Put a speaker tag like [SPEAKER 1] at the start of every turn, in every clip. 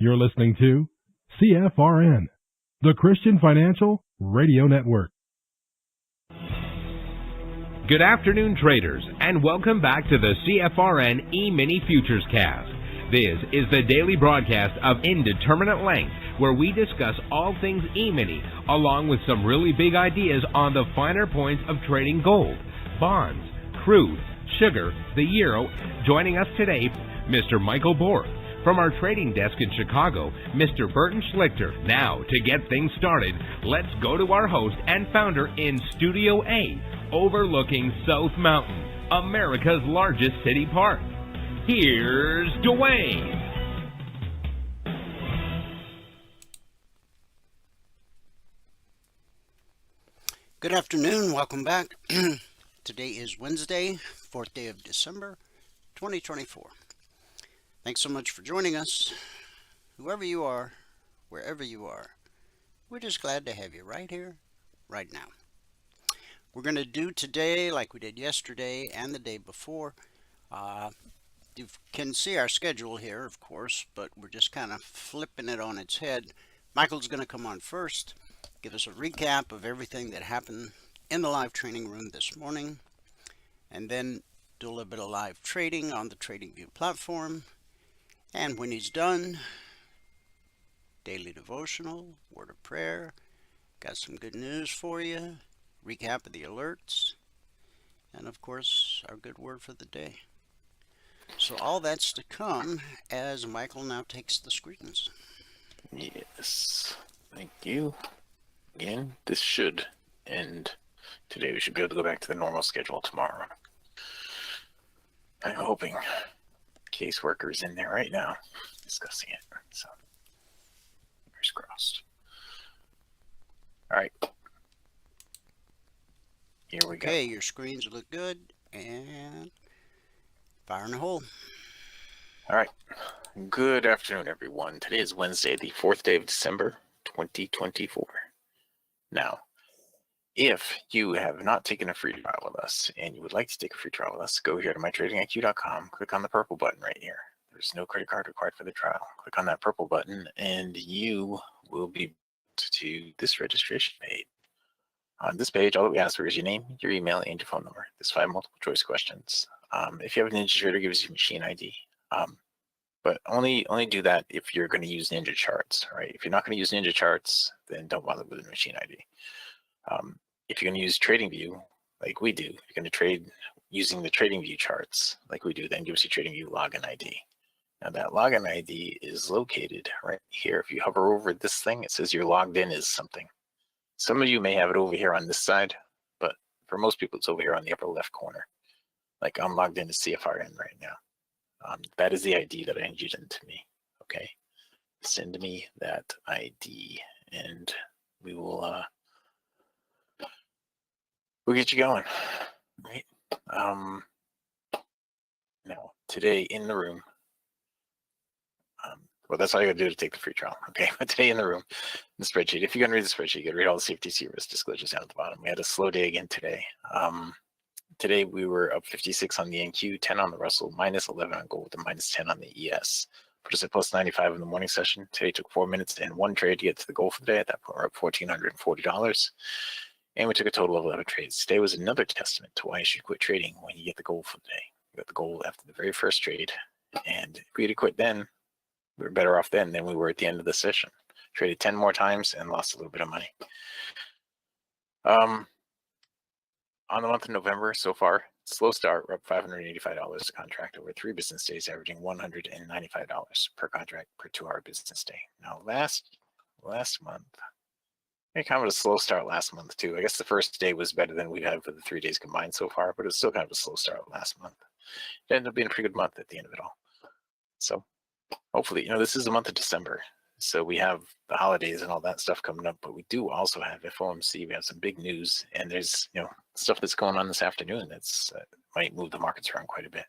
[SPEAKER 1] You're listening to CFRN, the Christian Financial Radio Network.
[SPEAKER 2] Good afternoon, traders, and welcome back to the CFRN E-Mini Futures Cast. This is the daily broadcast of Indeterminate Length, where we discuss all things E-Mini, along with some really big ideas on the finer points of trading gold, bonds, crude, sugar, the euro. Joining us today, Mr. Michael Borg. From our trading desk in Chicago, Mr. Burton Schlichter. Now, to get things started, let's go to our host and founder in Studio A, overlooking South Mountain, America's largest city park. Here's Dwayne.
[SPEAKER 3] Good afternoon. Welcome back. Today is Wednesday, 4th day of December, 2024. Thanks so much for joining us. Whoever you are, wherever you are, we're just glad to have you right here, right now. We're going to do today like we did yesterday and the day before. You can see our schedule here, of course, but we're just kind of flipping it on its head. Michael's going to come on first, give us a recap of everything that happened in the live training room this morning, and then do a little bit of live trading on the TradingView platform. And when he's done, daily devotional, word of prayer, got some good news for you, recap of the alerts, and of course, our good word for the day. So all that's to come as Michael now takes the screens.
[SPEAKER 4] Yes, thank you. Again, this should end today. We should be able to go back to the normal schedule tomorrow. I'm hoping caseworker is in there right now discussing it, so fingers crossed. All right, here we go.
[SPEAKER 3] Okay, your screens look good, and fire in the hole.
[SPEAKER 4] All right, good afternoon, everyone. Today is Wednesday, the 4th day of December, 2024. Now, if you have not taken a free trial with us and you would like to take a free trial with us, go here to mytradingiq.com, click on the purple button right here. There's no credit card required for the trial. Click on that purple button and you will be to this registration page. On this page, all that we ask for is your name, your email, and your phone number. There's 5 multiple choice questions. If you have a Ninja Trader, give us your machine ID. But only do that if you're going to use Ninja Charts, right? If you're not going to use Ninja Charts, then don't bother with the machine ID. If you're going to use TradingView, like we do, if you're going to trade using the TradingView charts, like we do, then give us your TradingView login ID. Now that login ID is located right here. If you hover over this thing, it says you're logged in as something. Some of you may have it over here on this side, but for most people, it's over here on the upper left corner. Like I'm logged into CFRN right now. That is the ID that I need you to send to me. Okay, send me that ID, and we will we'll get you going. Right. Now today in the room. Well, that's all you gotta do to take the free trial. Okay, but today in the room, the spreadsheet. If you're gonna read the spreadsheet, you gotta read all the CFTC risk disclosures down at the bottom. We had a slow day again today. Today we were up 56 on the NQ, 10 on the Russell, minus 11 on gold, and minus 10 on the ES. Put us at plus 95 in the morning session. Today took 4 minutes and 1 trade to get to the goal for the day. At that point, we're up $1,440. And we took a total of 11 trades. Today was another testament to why you should quit trading when you get the goal for the day. You got the goal after the very first trade. And if we had quit then, we were better off then than we were at the end of the session. Traded 10 more times and lost a little bit of money. On the month of November so far, slow start, we're up $585 a contract over 3 business days, averaging $195 per contract per 2-hour business day. Now, last last month. Kind of a slow start last month too. I guess the first day was better than we've had for the 3 days combined so far, but it was still kind of a slow start last month. It ended up being a pretty good month at the end of it all. So hopefully, this is the month of December. So we have the holidays and all that stuff coming up, but we do also have FOMC. We have some big news, and there's stuff that's going on this afternoon that's might move the markets around quite a bit.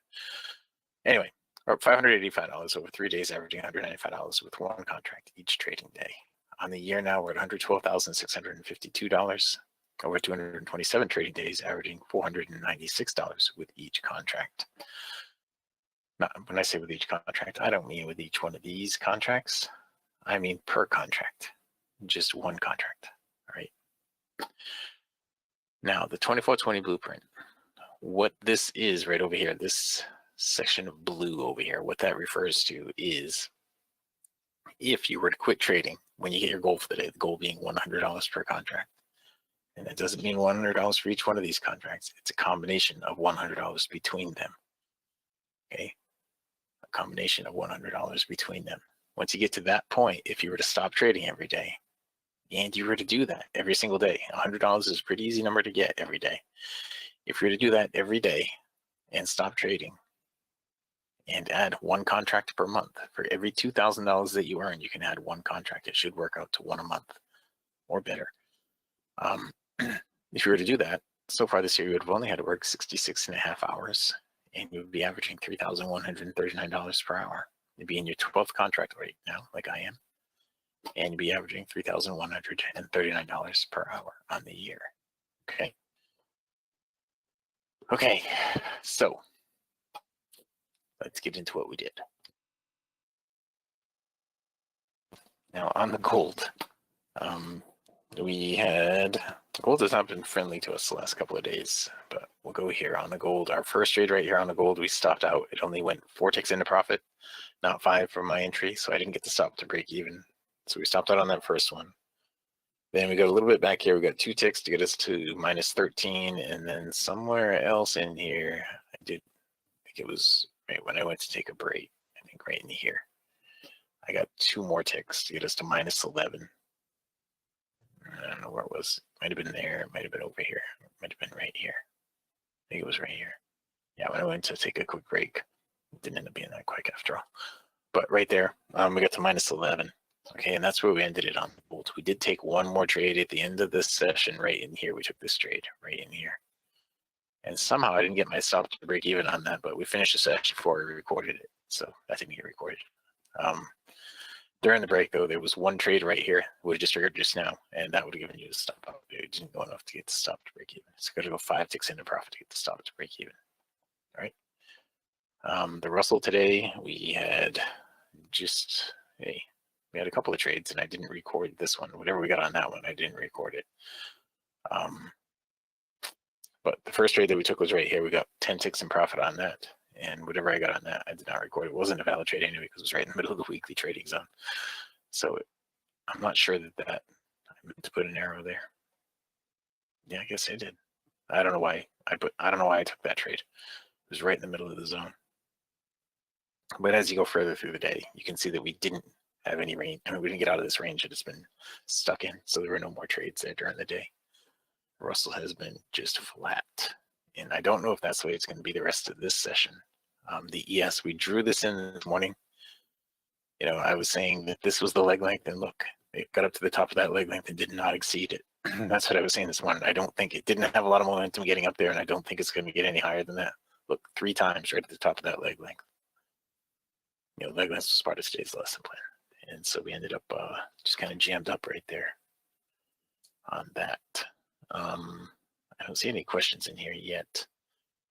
[SPEAKER 4] Anyway, we're up $585 over 3 days, averaging $195 with one contract each trading day. On the year now, we're at $112,652 over 227 trading days, averaging $496 with each contract. Now, when I say with each contract, I don't mean with each one of these contracts. I mean per contract, just one contract, all right? Now, the 24/20 blueprint, what this is right over here, this section of blue over here, what that refers to is if you were to quit trading when you get your goal for the day, the goal being $100 per contract. And it doesn't mean $100 for each one of these contracts. It's a combination of $100 between them, okay? A combination of $100 between them. Once you get to that point, if you were to stop trading every day, and you were to do that every single day, $100 is a pretty easy number to get every day. If you were to do that every day and stop trading and add one contract per month, for every $2,000 that you earn, you can add one contract. It should work out to one a month or better. If you were to do that, so far this year, you would have only had to work 66.5 hours, and you would be averaging $3,139 per hour. You'd be in your 12th contract right now, like I am, and you'd be averaging $3,139 per hour on the year. Okay, so let's get into what we did. Now on the gold, gold has not been friendly to us the last couple of days, but we'll go here on the gold. Our first trade right here on the gold, we stopped out. It only went 4 ticks into profit, not 5 from my entry, so I didn't get to stop to break even. So we stopped out on that first one. Then we got a little bit back here. We got 2 ticks to get us to minus 13, and then somewhere else in here, I think it was right when I went to take a break, I think right in here. I got 2 more ticks to get us to minus 11. I don't know where it was. It might have been there. It might have been over here. It might have been right here. I think it was right here. Yeah, when I went to take a quick break, it didn't end up being that quick after all. But right there, we got to minus 11. Okay, and that's where we ended it on gold. We did take one more trade at the end of this session right in here. We took this trade right in here. And somehow I didn't get my stop to break even on that, but we finished the session before we recorded it. So that didn't get recorded. During the break, though, there was one trade right here. Would have just triggered just now, and that would have given you the stop out. It didn't go enough to get the stop to break even. It's got to go 5 ticks into profit to get the stop to break even. All right. The Russell today, we had we had a couple of trades, and I didn't record this one. Whatever we got on that one, I didn't record it. But the first trade that we took was right here. We got 10 ticks in profit on that. And whatever I got on that, I did not record. It wasn't a valid trade anyway because it was right in the middle of the weekly trading zone. So I'm not sure that I meant to put an arrow there. Yeah, I guess I did. I don't know why I took that trade. It was right in the middle of the zone. But as you go further through the day, you can see that we didn't have any range. I mean, we didn't get out of this range that it's been stuck in. So there were no more trades there during the day. Russell has been just flat. And I don't know if that's the way it's going to be the rest of this session. The ES, we drew this in this morning. I was saying that this was the leg length, and look, it got up to the top of that leg length and did not exceed it. That's what I was saying this morning. I don't think it didn't have a lot of momentum getting up there, and I don't think it's going to get any higher than that. Look, 3 times right at the top of that leg length. Leg length was part of today's lesson plan. And so we ended up just kind of jammed up right there on that. I don't see any questions in here yet,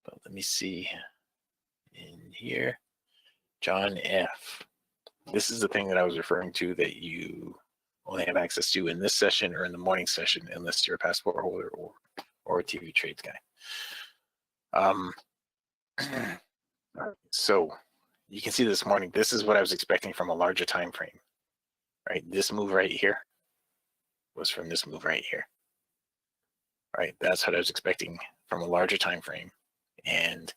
[SPEAKER 4] but let me see in here. John F. This is the thing that I was referring to that you only have access to in this session or in the morning session unless you're a passport holder or a TV trades guy. So you can see this morning, this is what I was expecting from a larger time frame. Right, this move right here was from this move right here. Right, that's what I was expecting from a larger time frame, and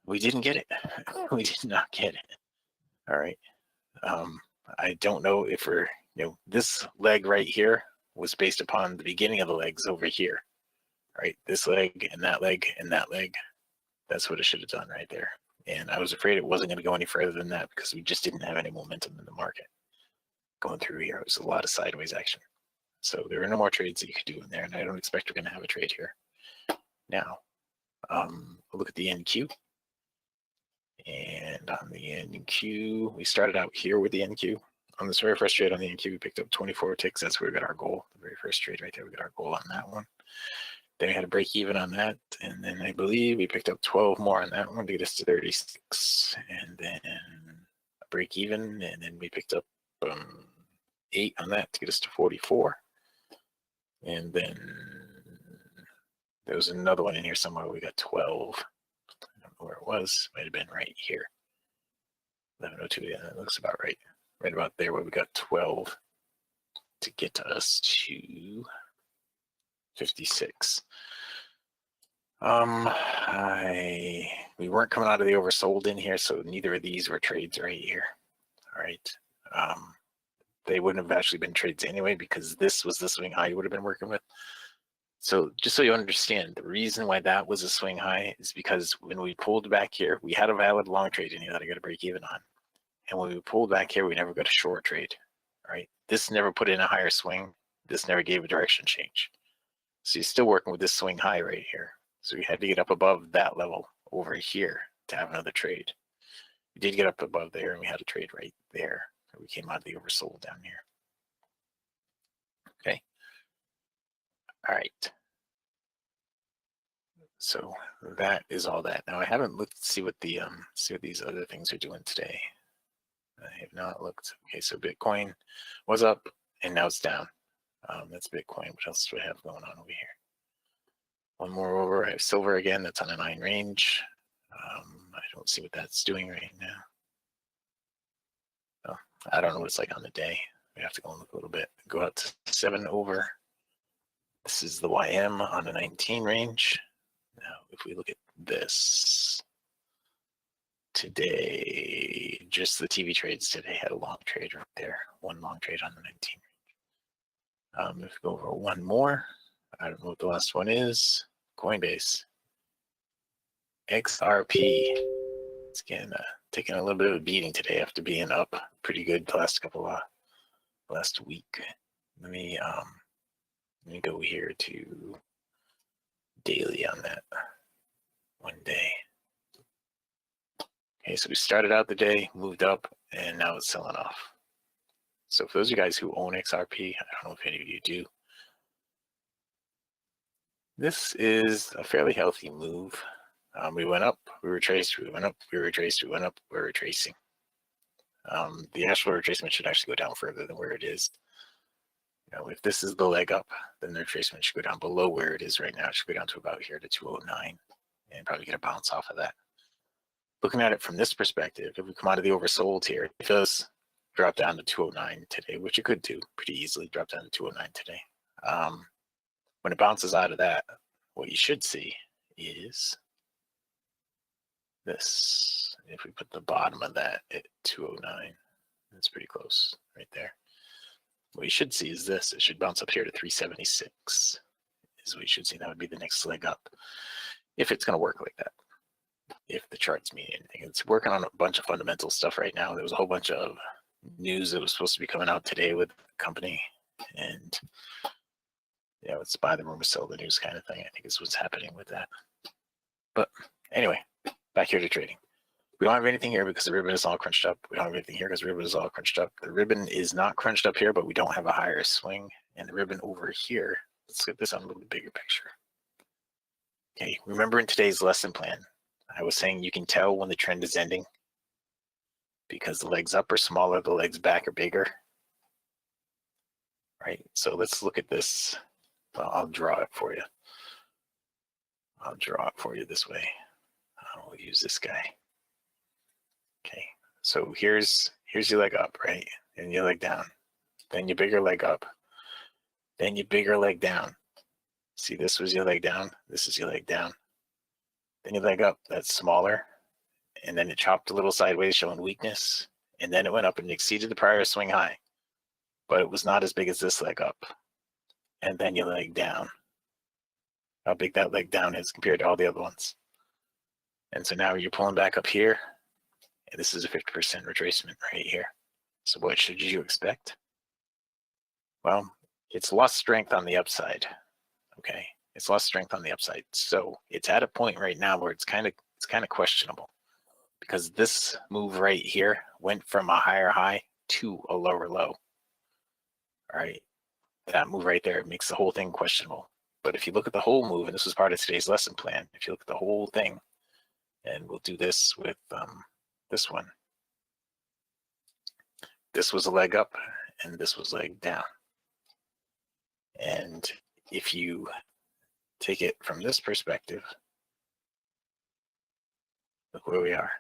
[SPEAKER 4] we didn't get it. We did not get it. All right, I don't know if this leg right here was based upon the beginning of the legs over here, right? This leg and that leg and that leg. That's what it should have done right there. And I was afraid it wasn't going to go any further than that because we just didn't have any momentum in the market going through here. It was a lot of sideways action. So there are no more trades that you could do in there, and I don't expect we're going to have a trade here. Now, we'll look at the NQ. And on the NQ, we started out here with the NQ. On this very first trade on the NQ, we picked up 24 ticks. That's where we got our goal. The very first trade right there, we got our goal on that one. Then we had a break even on that. And then I believe we picked up 12 more on that one to get us to 36. And then a break even. And then we picked up 8 on that to get us to 44. And then there was another one in here somewhere. We got 12. I don't know where it was. Might have been right here. 1102. Yeah, that looks about right. Right about there where we got 12 to get to us to 56. We weren't coming out of the oversold in here, so neither of these were trades right here. All right. They wouldn't have actually been trades anyway because this was the swing high you would have been working with. So just so you understand, the reason why that was a swing high is because when we pulled back here, we had a valid long trade in here that I got to break even on. And when we pulled back here, we never got a short trade, right? This never put in a higher swing. This never gave a direction change. So you're still working with this swing high right here. So we had to get up above that level over here to have another trade. We did get up above there and we had a trade right there. We came out of the oversold down here. Okay. All right. So that is all that. Now I haven't looked to see what these other things are doing today. I have not looked. Okay, so Bitcoin was up and now it's down. That's Bitcoin. What else do I have going on over here? One more over. I have silver again. That's on a 9 range. I don't see what that's doing right now. Oh, I don't know what it's like on the day. We have to go and look a little bit. Go out to 7 over. This is the YM on the 19 range. Now, if we look at this today, just the TV trades today had a long trade right there. One long trade on the 19 range. If we go over one more, I don't know what the last one is. Coinbase. XRP. It's again taking a little bit of a beating today after being up pretty good the last week. Let me go here to daily on that one day. Okay, so we started out the day, moved up, and now it's selling off. So for those of you guys who own XRP, I don't know if any of you do, this is a fairly healthy move. We went up, we retraced, we went up, we retraced, we went up, we're retracing. The actual retracement should actually go down further than where it is. If this is the leg up, then the retracement should go down below where it is right now. It should go down to about here to 209 and probably get a bounce off of that. Looking at it from this perspective, if we come out of the oversold here, it does drop down to 209 today, which it could do pretty easily, drop down to 209 today. When it bounces out of that, what you should see is this. If we put the bottom of that at 209, that's pretty close right there. What you should see is this. It should bounce up here to 376 is what you should see. That would be the next leg up if it's going to work like that. If the charts mean anything. It's working on a bunch of fundamental stuff right now. There was a whole bunch of news that was supposed to be coming out today with the company, and it's buy the rumor, sell the news kind of thing. I think is what's happening with that. But anyway, back here to trading. We don't have anything here because the ribbon is all crunched up. We don't have anything here because the ribbon is all crunched up. The ribbon is not crunched up here, but we don't have a higher swing. And the ribbon over here, let's get this on a little bit bigger picture. Okay, remember in today's lesson plan, I was saying you can tell when the trend is ending because the legs up are smaller, the legs back are bigger. Right, so let's look at this. Well, I'll draw it for you. I'll draw it for you this way. I'll use this guy. Okay, so here's your leg up, right? And your leg down. Then your bigger leg up. Then your bigger leg down. See, this was your leg down. This is your leg down. Then your leg up, that's smaller. And then it chopped a little sideways, showing weakness. and then it went up and exceeded the prior swing high, but it was not as big as this leg up. And then your leg down, how big that leg down is compared to all the other ones. And so now you're pulling back up here, and this is a 50% retracement right here. So what should you expect? Well, it's lost strength on the upside. Okay, it's lost strength on the upside. So it's at a point right now where it's kind of questionable, because this move right here went from a higher high to a lower low. All right, that move right there makes the whole thing questionable. But if you look at the whole move, and this was part of today's lesson plan, if you look at the whole thing, and we'll do this with this one. This was a leg up, and this was leg down. And if you take it from this perspective, look where we are,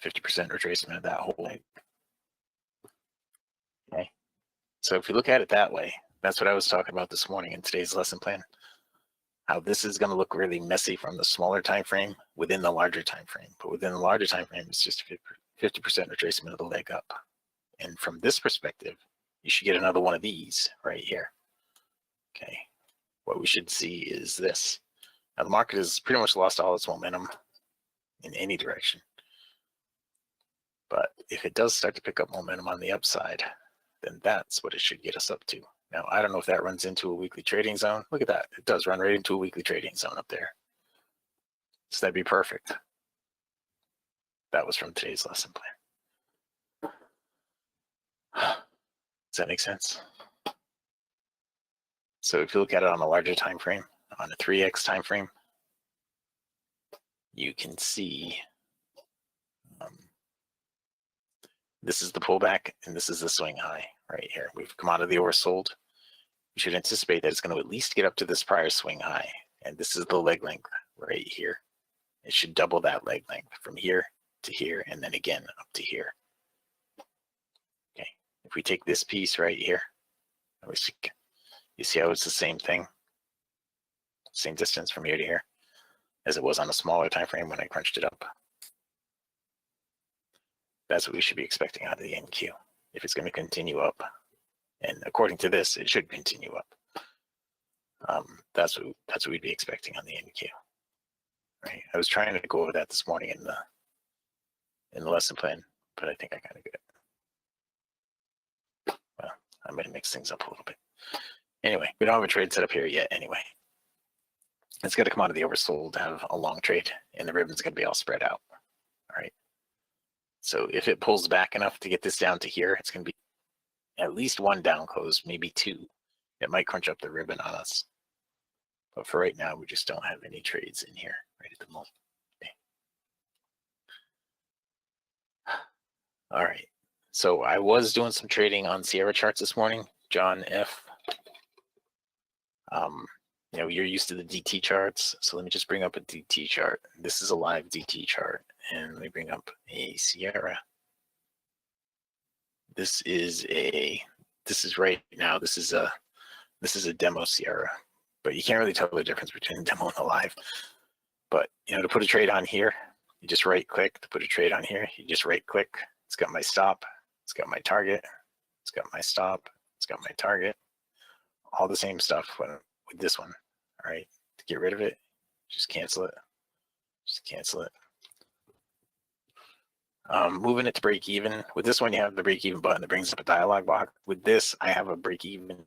[SPEAKER 4] 50% retracement of that whole leg. Okay, so if you look at it that way, that's what I was talking about this morning in today's lesson plan, how this is going to look really messy from the smaller time frame within the larger time frame. But within the larger time frame, it's just 50% retracement of the leg up. And from this perspective, you should get another one of these right here. Okay, what we should see is this. Now the market has pretty much lost all its momentum in any direction. But if it does start to pick up momentum on the upside, then that's what it should get us up to. Now, I don't know if that runs into a weekly trading zone. Look at that. It does run right into a weekly trading zone up there. So that'd be perfect. That was from today's lesson plan. Does that make sense? So if you look at it on a larger time frame, on a 3x time frame, you can see this is the pullback and this is the swing high right here. We've come out of the oversold. You should anticipate that it's going to at least get up to this prior swing high, and this is the leg length right here. It should double that leg length from here to here, and then again up to here. Okay, if we take this piece right here, you see how it's the same thing, same distance from here to here as it was on a smaller time frame when I crunched it up. That's what we should be expecting out of the NQ if it's going to continue up. And according to this, it should continue up. That's what we'd be expecting on the NQ. Right? I was trying to go over that this morning in the lesson plan, but I think I kind of get it. Well, I'm going to mix things up a little bit. Anyway, we don't have a trade set up here yet. Anyway, it's got to come out of the oversold to have a long trade, and the ribbon's going to be all spread out. All right. So if it pulls back enough to get this down to here, it's going to be at least one down close, maybe two. It might crunch up the ribbon on us. But for right now, we just don't have any trades in here right at the moment. Okay. All right. So I was doing some trading on Sierra charts this morning. John F. You know, you're used to the DT charts. So let me just bring up a DT chart. This is a live DT chart. And let me bring up a Sierra. This is right now, this is a demo Sierra, but you can't really tell the difference between a demo and a live. But you know, to put a trade on here, you just right click. To put a trade on here, you just right click. It's got my stop, it's got my target, it's got my stop, it's got my target, all the same stuff with this one. All right, to get rid of it, just cancel it. Just cancel it. Moving it to break even. With this one, you have the break even button that brings up a dialog box. With this, I have a break even.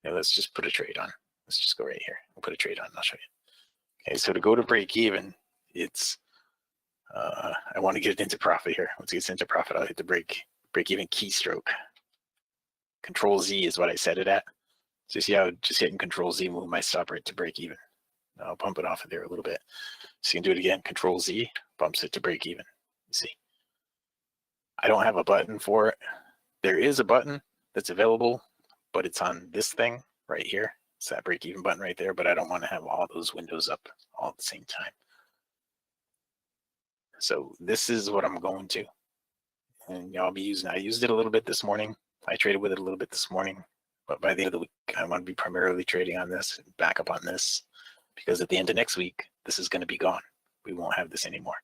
[SPEAKER 4] Let's just put a trade on. Let's just go right here. We'll put a trade on. I'll show you. Okay, so to go to break even, it's I want to get it into profit here. Once it gets into profit, I'll hit the break even keystroke. Control Z is what I set it at. So you see how just hitting Control Z move my stop right to break even. I'll bump it off of there a little bit. So you can do it again. Control Z bumps it to break even. You see, I don't have a button for it. There is a button that's available, but it's on this thing right here. It's that break even button right there, but I don't want to have all those windows up all at the same time. So this is what I'm going to. And I'll be using, I used it a little bit this morning. I traded with it a little bit this morning, but by the end of the week, I want to be primarily trading on this, back up on this, because at the end of next week, this is going to be gone. We won't have this anymore.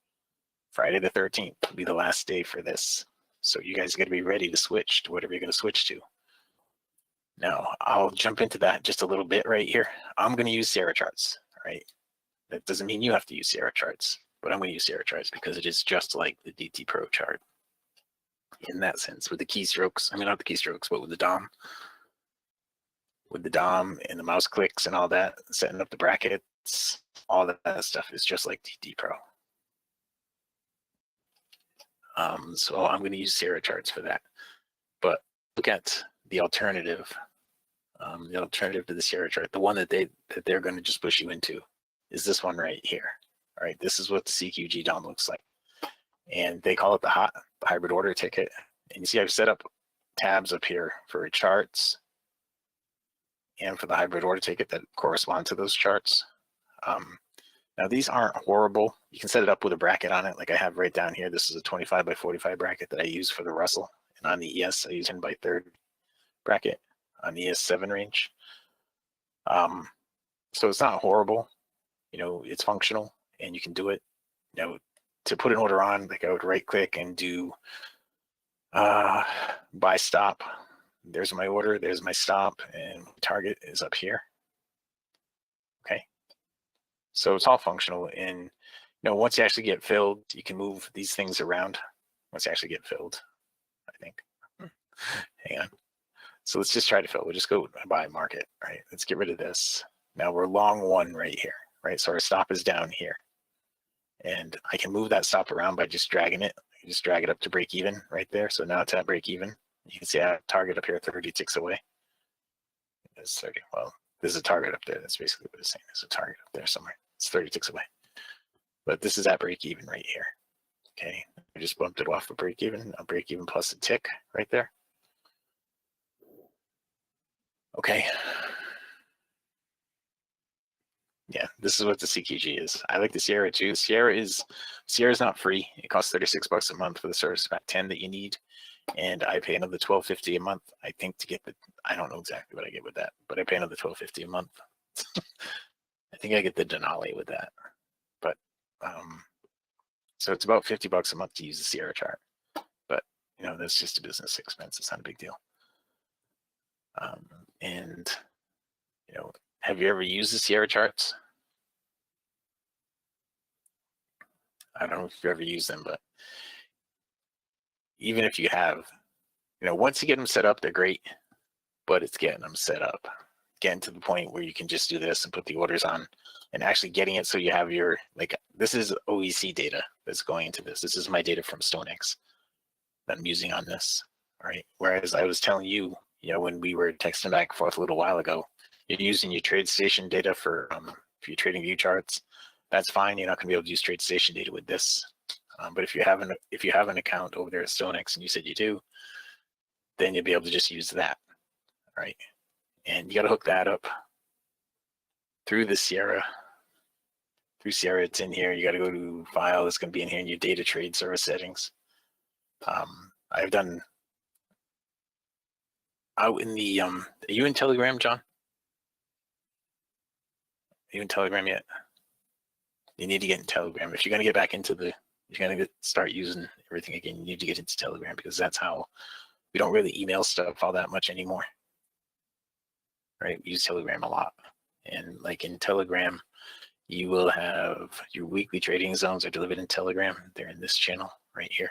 [SPEAKER 4] Friday the 13th will be the last day for this. So you guys got to be ready to switch to whatever you're going to switch to. Now, I'll jump into that just a little bit right here. I'm going to use Sierra charts, right? That doesn't mean you have to use Sierra charts, but I'm going to use Sierra charts because it is just like the DT Pro chart in that sense with the keystrokes. I mean, not the keystrokes, but with the DOM. With the DOM and the mouse clicks and all that, setting up the brackets, all that stuff is just like DT Pro. So I'm going to use Sierra charts for that. But look at the alternative. The alternative to the Sierra chart, the one that they're going to just push you into, is this one right here. All right, this is what the CQG DOM looks like, and they call it the hybrid order ticket. And you see, I've set up tabs up here for charts and for the hybrid order ticket that correspond to those charts. Now these aren't horrible. You can set it up with a bracket on it, like I have right down here. This is a 25 by 45 bracket that I use for the Russell, and on the ES I use 10 by 30 bracket on the ES7 range. So it's not horrible. You know, it's functional and you can do it. You know, to put an order on, like I would right click and do buy stop. There's my order, there's my stop, and target is up here. Okay. So it's all functional, and you know, once you actually get filled, you can move these things around. Once you actually get filled, I think. Hang on. So let's just try to fill. We'll just go buy market, right? Let's get rid of this. Now we're long one right here, right? So our stop is down here. And I can move that stop around by just dragging it. I just drag it up to break even right there. So now it's at break even. You can see I have target up here 30 ticks away. It's 30. Well, there's a target up there. That's basically what it's saying. There's a target up there somewhere. It's 30 ticks away. But this is at break even right here. Okay. I just bumped it off of break even. A break even plus a tick right there. Okay. Yeah, this is what the CQG is. I like the Sierra too. Sierra's not free. It costs $36 a month for the service pack 10 that you need. And I pay another $12.50 a month, I think, to get the, I don't know exactly what I get with that, but I pay another $12.50 a month. I think I get the Denali with that. But so it's about $50 a month to use the Sierra chart. But you know, that's just a business expense. It's not a big deal. And you know, have you ever used the Sierra charts? I don't know if you've ever used them, but even if you have, you know, once you get them set up, they're great, but it's getting them set up, getting to the point where you can just do this and put the orders on and actually getting it so you have your, like, this is OEC data that's going into this. This is my data from StoneX that I'm using on this, right? Whereas I was telling you, you know, when we were texting back and forth a little while ago, you're using your TradeStation data for your trading view charts. That's fine. You're not going to be able to use TradeStation data with this. But if you have an account over there at StoneX and you said you do, then you'll be able to just use that, right? And you got to hook that up through the Sierra. Through Sierra, it's in here. You got to go to File. It's going to be in here in your data trade service settings. I've done out in the are you in Telegram, John? Are you in Telegram yet? You need to get in Telegram. If you're going to get back into the, if you're going to start using everything again, you need to get into Telegram, because that's how we don't really email stuff all that much anymore. Right? We use Telegram a lot. And like in Telegram, you will have your weekly trading zones are delivered in Telegram. They're in this channel right here.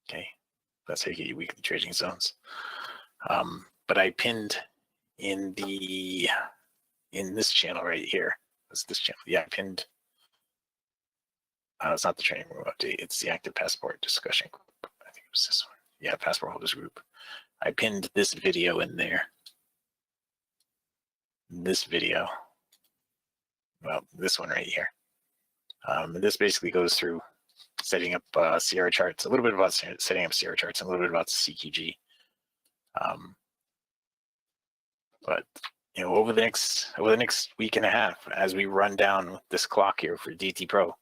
[SPEAKER 4] Okay. That's how you get your weekly trading zones. But I pinned in this channel right here. That's this channel. Yeah, I pinned. It's not the training room update. It's the active passport discussion group. I think it was this one. Yeah, passport holders group. I pinned this video in there. This video. Well, this one right here. And this basically goes through setting up Sierra charts, a little bit about setting up Sierra charts, and a little bit about CQG. But you know, over the next week and a half, as we run down this clock here for DT Pro,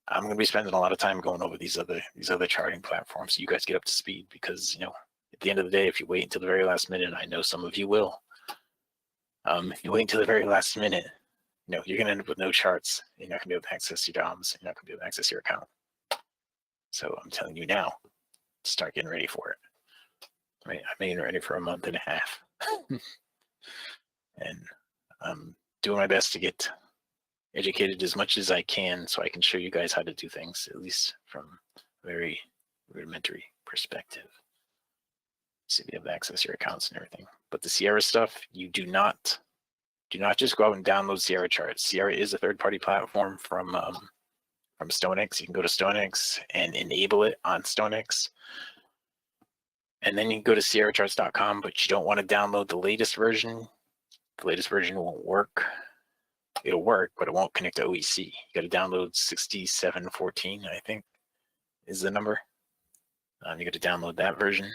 [SPEAKER 4] I'm going to be spending a lot of time going over these other charting platforms, so you guys get up to speed. Because you know, at the end of the day, if you wait until the very last minute, I know some of you will. If you wait until the very last minute, you know, you're going to end up with no charts. You're not going to be able to access your DOMs. You're not going to be able to access your account. So I'm telling you now, start getting ready for it. Right? I've been ready for a month and a half. And I'm doing my best to get educated as much as I can so I can show you guys how to do things, at least from a very rudimentary perspective. So you have access to your accounts and everything. But the Sierra stuff, you do not just go out and download Sierra charts. Sierra is a third-party platform from StoneX. You can go to StoneX and enable it on StoneX. And then you can go to sierracharts.com, but you don't want to download the latest version. The latest version won't work. It'll work, but it won't connect to OEC. You got to download 6714, I think, is the number. You got to download that version.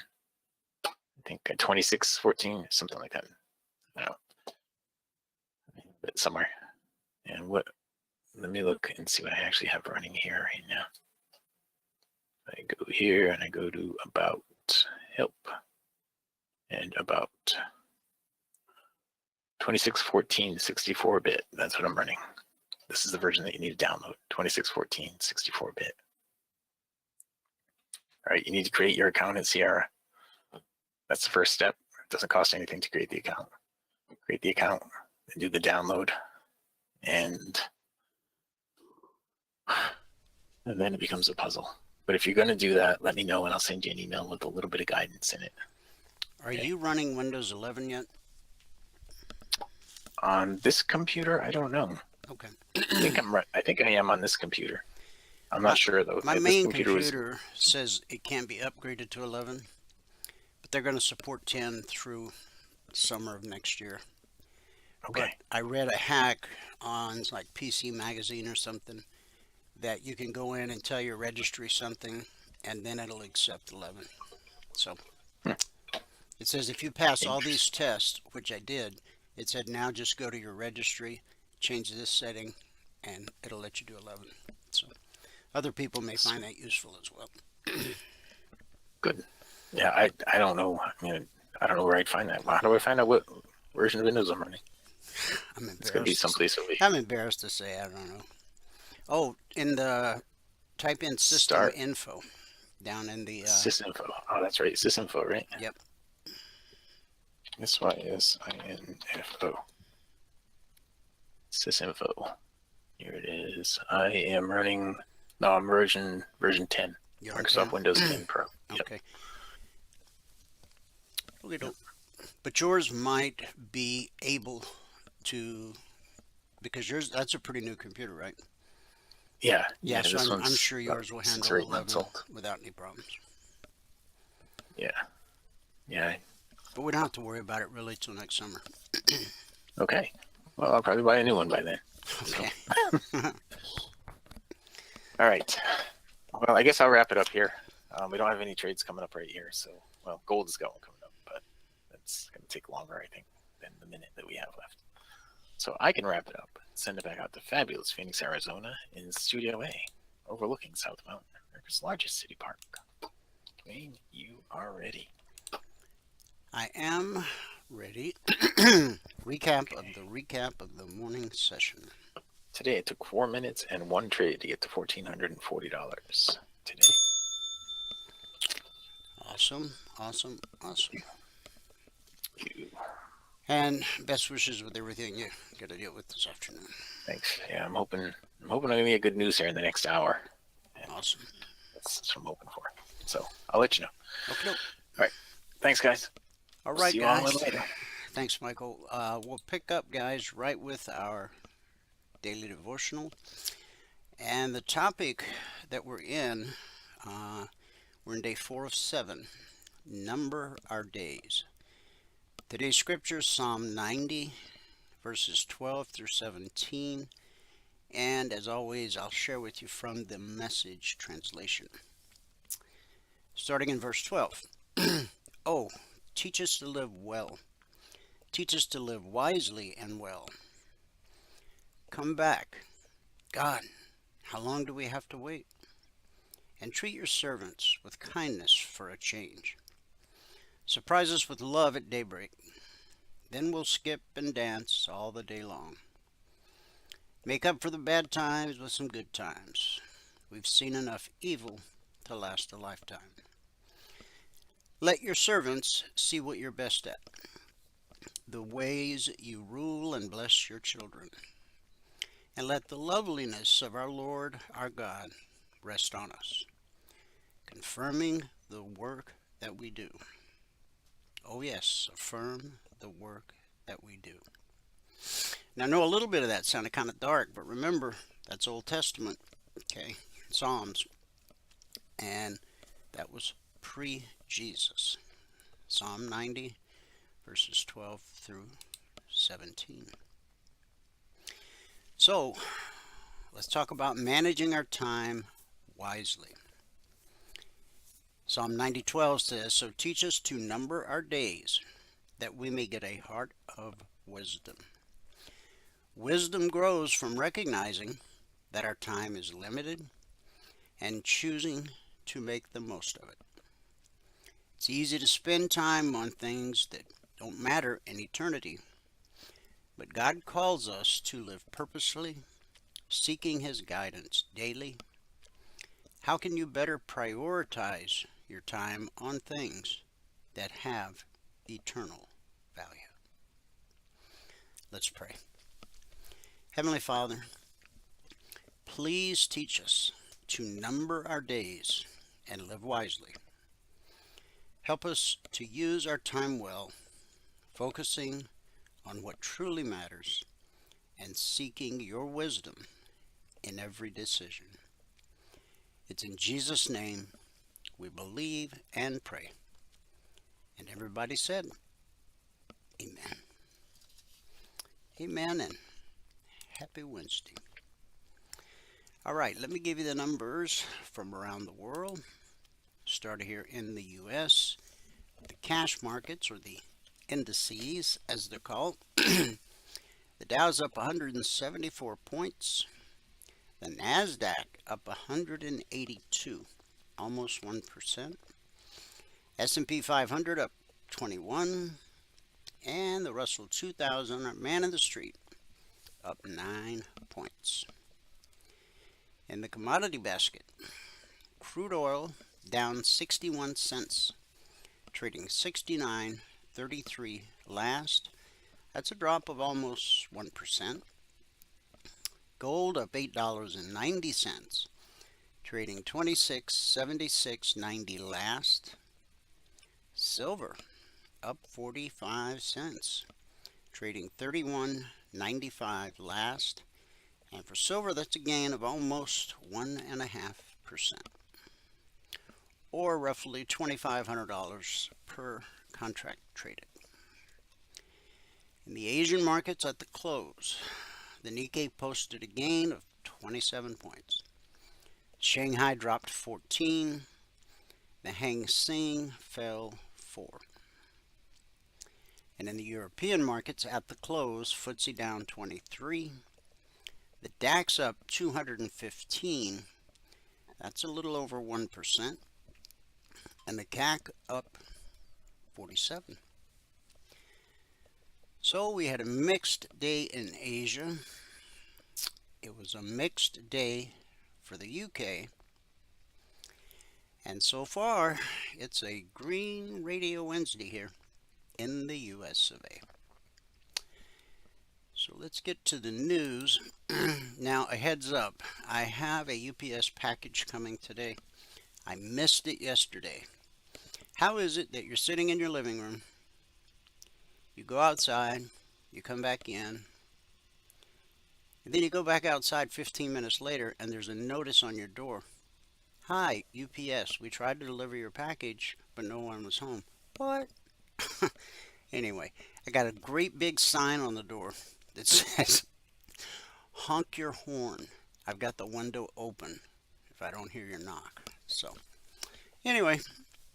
[SPEAKER 4] I think 2614, something like that. I don't know. But somewhere. And let me look and see what I actually have running here right now. I go here and I go to About Help and About 2614 64-bit. That's what I'm running. This is the version that you need to download, 2614 64-bit. All right, you need to create your account in Sierra. That's the first step. It doesn't cost anything to create the account. Create the account and do the download. And then it becomes a puzzle. But if you're going to do that, let me know and I'll send you an email with a little bit of guidance in it.
[SPEAKER 3] Are you running Windows 11 yet?
[SPEAKER 4] On this computer, I don't know.
[SPEAKER 3] Okay.
[SPEAKER 4] I think I am on this computer. I'm not sure though.
[SPEAKER 3] My main computer says it can't be upgraded to 11, but they're going to support 10 through summer of next year.
[SPEAKER 4] Okay.
[SPEAKER 3] But I read a hack on like PC Magazine or something that you can go in and tell your registry something, and then it'll accept 11. So it says if you pass all these tests, which I did, it said now just go to your registry, change this setting, and it'll let you do 11. So other people may find that useful as well.
[SPEAKER 4] Good. Yeah, I don't know. I mean, I don't know where I'd find that. How do I find out what version of Windows I'm running?
[SPEAKER 3] I'm embarrassed.
[SPEAKER 4] It's going to be someplace over here.
[SPEAKER 3] I'm embarrassed to say I don't know. Oh, type in system info down in the
[SPEAKER 4] sysinfo. Oh, that's right. Sysinfo, right?
[SPEAKER 3] Yep.
[SPEAKER 4] SYSINFO. Sysinfo. Here it is. I am running. No, I'm version 10.
[SPEAKER 3] You're
[SPEAKER 4] Microsoft
[SPEAKER 3] 10?
[SPEAKER 4] Windows 10 Pro.
[SPEAKER 3] Okay. Yep. But yours might be able to, because that's a pretty new computer, right?
[SPEAKER 4] Yeah.
[SPEAKER 3] Yeah, so I'm sure yours will handle 11 without any problems.
[SPEAKER 4] Yeah. Yeah.
[SPEAKER 3] But we don't have to worry about it really till next summer.
[SPEAKER 4] Okay. Well, I'll probably buy a new one by then.
[SPEAKER 3] Okay.
[SPEAKER 4] All right. Well, I guess I'll wrap it up here. We don't have any trades coming up right here. So, well, gold is coming up, but that's going to take longer, I think, than the minute that we have left. So I can wrap it up, send it back out to fabulous Phoenix, Arizona in Studio A, overlooking South Mountain, America's largest city park. Dwayne, you are ready.
[SPEAKER 3] I am ready. Recap of the morning session.
[SPEAKER 4] Today it took 4 minutes and one trade to get to $1,440 today.
[SPEAKER 3] Awesome. And best wishes with everything you got to deal with this afternoon.
[SPEAKER 4] Thanks. Yeah, I'm hoping I'm gonna get good news here in the next hour.
[SPEAKER 3] Awesome.
[SPEAKER 4] That's what I'm hoping for. So I'll let you know.
[SPEAKER 3] Okay.
[SPEAKER 4] All right. Thanks, guys.
[SPEAKER 3] All right,
[SPEAKER 4] see you
[SPEAKER 3] guys.
[SPEAKER 4] all later.
[SPEAKER 3] Thanks, Michael. We'll pick up, guys, right with our daily devotional. And the topic that we're in day 4 of 7. Number our days. Today's scripture is Psalm 90, verses 12 through 17. And as always, I'll share with you from the Message translation. Starting in verse 12. Oh, teach us to live well. Teach us to live wisely and well. Come back. God, how long do we have to wait? And treat your servants with kindness for a change. Surprise us with love at daybreak. Then we'll skip and dance all the day long. Make up for the bad times with some good times. We've seen enough evil to to last a lifetime. Let your servants see what you're best at, the ways you rule and bless your children. And let the loveliness of our Lord our God rest on us, confirming the work that we do. Oh yes, affirm the work that we do. Now I know a little bit of that sounded kind of dark, but remember, that's Old Testament, okay, Psalms, and that was pre-Jesus. Psalm 90, verses 12 through 17. So, let's talk about managing our time wisely. Psalm 90:12 says, "So teach us to number our days, that we may get a heart of wisdom." Wisdom grows from recognizing that our time is limited and choosing to make the most of it. It's easy to spend time on things that don't matter in eternity, but God calls us to live purposefully, seeking His guidance daily. How can you better prioritize your time on things that have eternal value? Let's pray. Heavenly Father, please teach us to number our days and live wisely. Help us to use our time well, focusing on what truly matters and seeking your wisdom in every decision. It's in Jesus' name we believe and pray. And everybody said, Amen. Amen, and happy Wednesday. All right, let me give you the numbers from around the world. Started here in the U.S., the cash markets, or the indices as they're called. The Dow's up 174 points. The NASDAQ up 182, almost 1%. S&P 500 up 21. And the Russell 2000, our man in the street, up 9 points. In the commodity basket, crude oil down 61 cents, trading 69.33 last. That's a drop of almost 1%. Gold up $8.90, trading 26.76.90 last. Silver up 45 cents, trading 31.95 last. And for silver, that's a gain of almost 1.5%, or roughly $2,500 per contract traded. In the Asian markets at the close, the Nikkei posted a gain of 27 points. Shanghai dropped 14. The Hang Seng fell 4. And in the European markets at the close, FTSE down 23. The DAX up 215. That's a little over 1%. And the CAC up 47. So we had a mixed day in Asia. It was a mixed day for the UK. And so far, it's a green Radio Wednesday here in the US of A. So let's get to the news. Now, a heads up, I have a UPS package coming today. I missed it yesterday. How is it that you're sitting in your living room, you go outside, you come back in, and then you go back outside 15 minutes later and there's a notice on your door. Hi, UPS, we tried to deliver your package, but no one was home. What? Anyway, I got a great big sign on the door that says, honk your horn. I've got the window open if I don't hear your knock. So, anyway,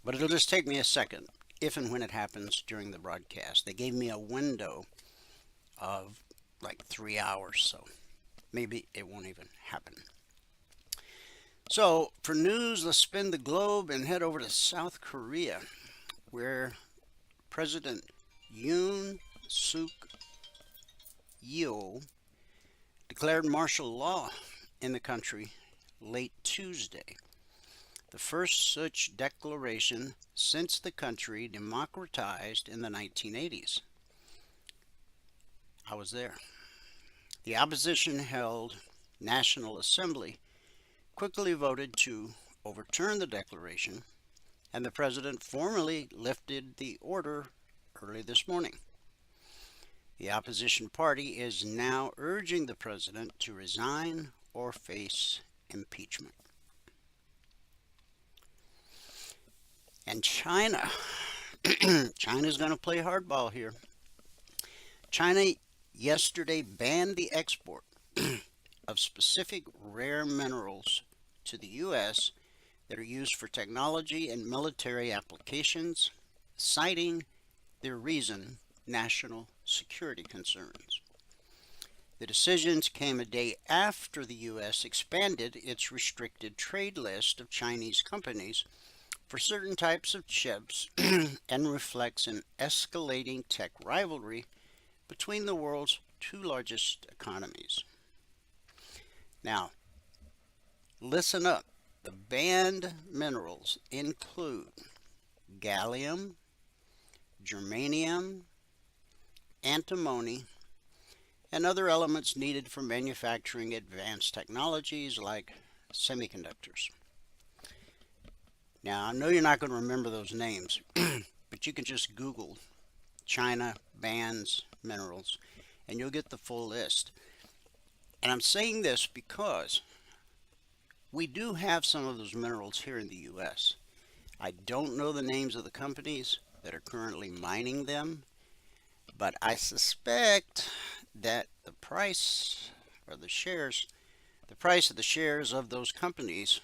[SPEAKER 3] but it'll just take me a second if and when it happens during the broadcast. They gave me a window of like 3 hours, so maybe it won't even happen. So, for news, let's spin the globe and head over to South Korea, where President Yoon Suk Yeol declared martial law in the country late Tuesday. the first such declaration since the country democratized in the 1980s. I was there. The opposition-held National Assembly quickly voted to overturn the declaration, and the president formally lifted the order early this morning. The opposition party is now urging the president to resign or face impeachment. And China. China's going to play hardball here. China yesterday banned the export of specific rare minerals to the U.S. that are used for technology and military applications, citing their reason, national security concerns. The decisions came a day after the U.S. expanded its restricted trade list of Chinese companies for certain types of chips and reflects an escalating tech rivalry between the world's two largest economies. Now, listen up. The banned minerals include gallium, germanium, antimony, and other elements needed for manufacturing advanced technologies like semiconductors. Now, I know you're not going to remember those names, but you can just Google China bans minerals, and you'll get the full list. And I'm saying this because we do have some of those minerals here in the U.S. I don't know the names of the companies that are currently mining them, but I suspect that the price of the shares of those companies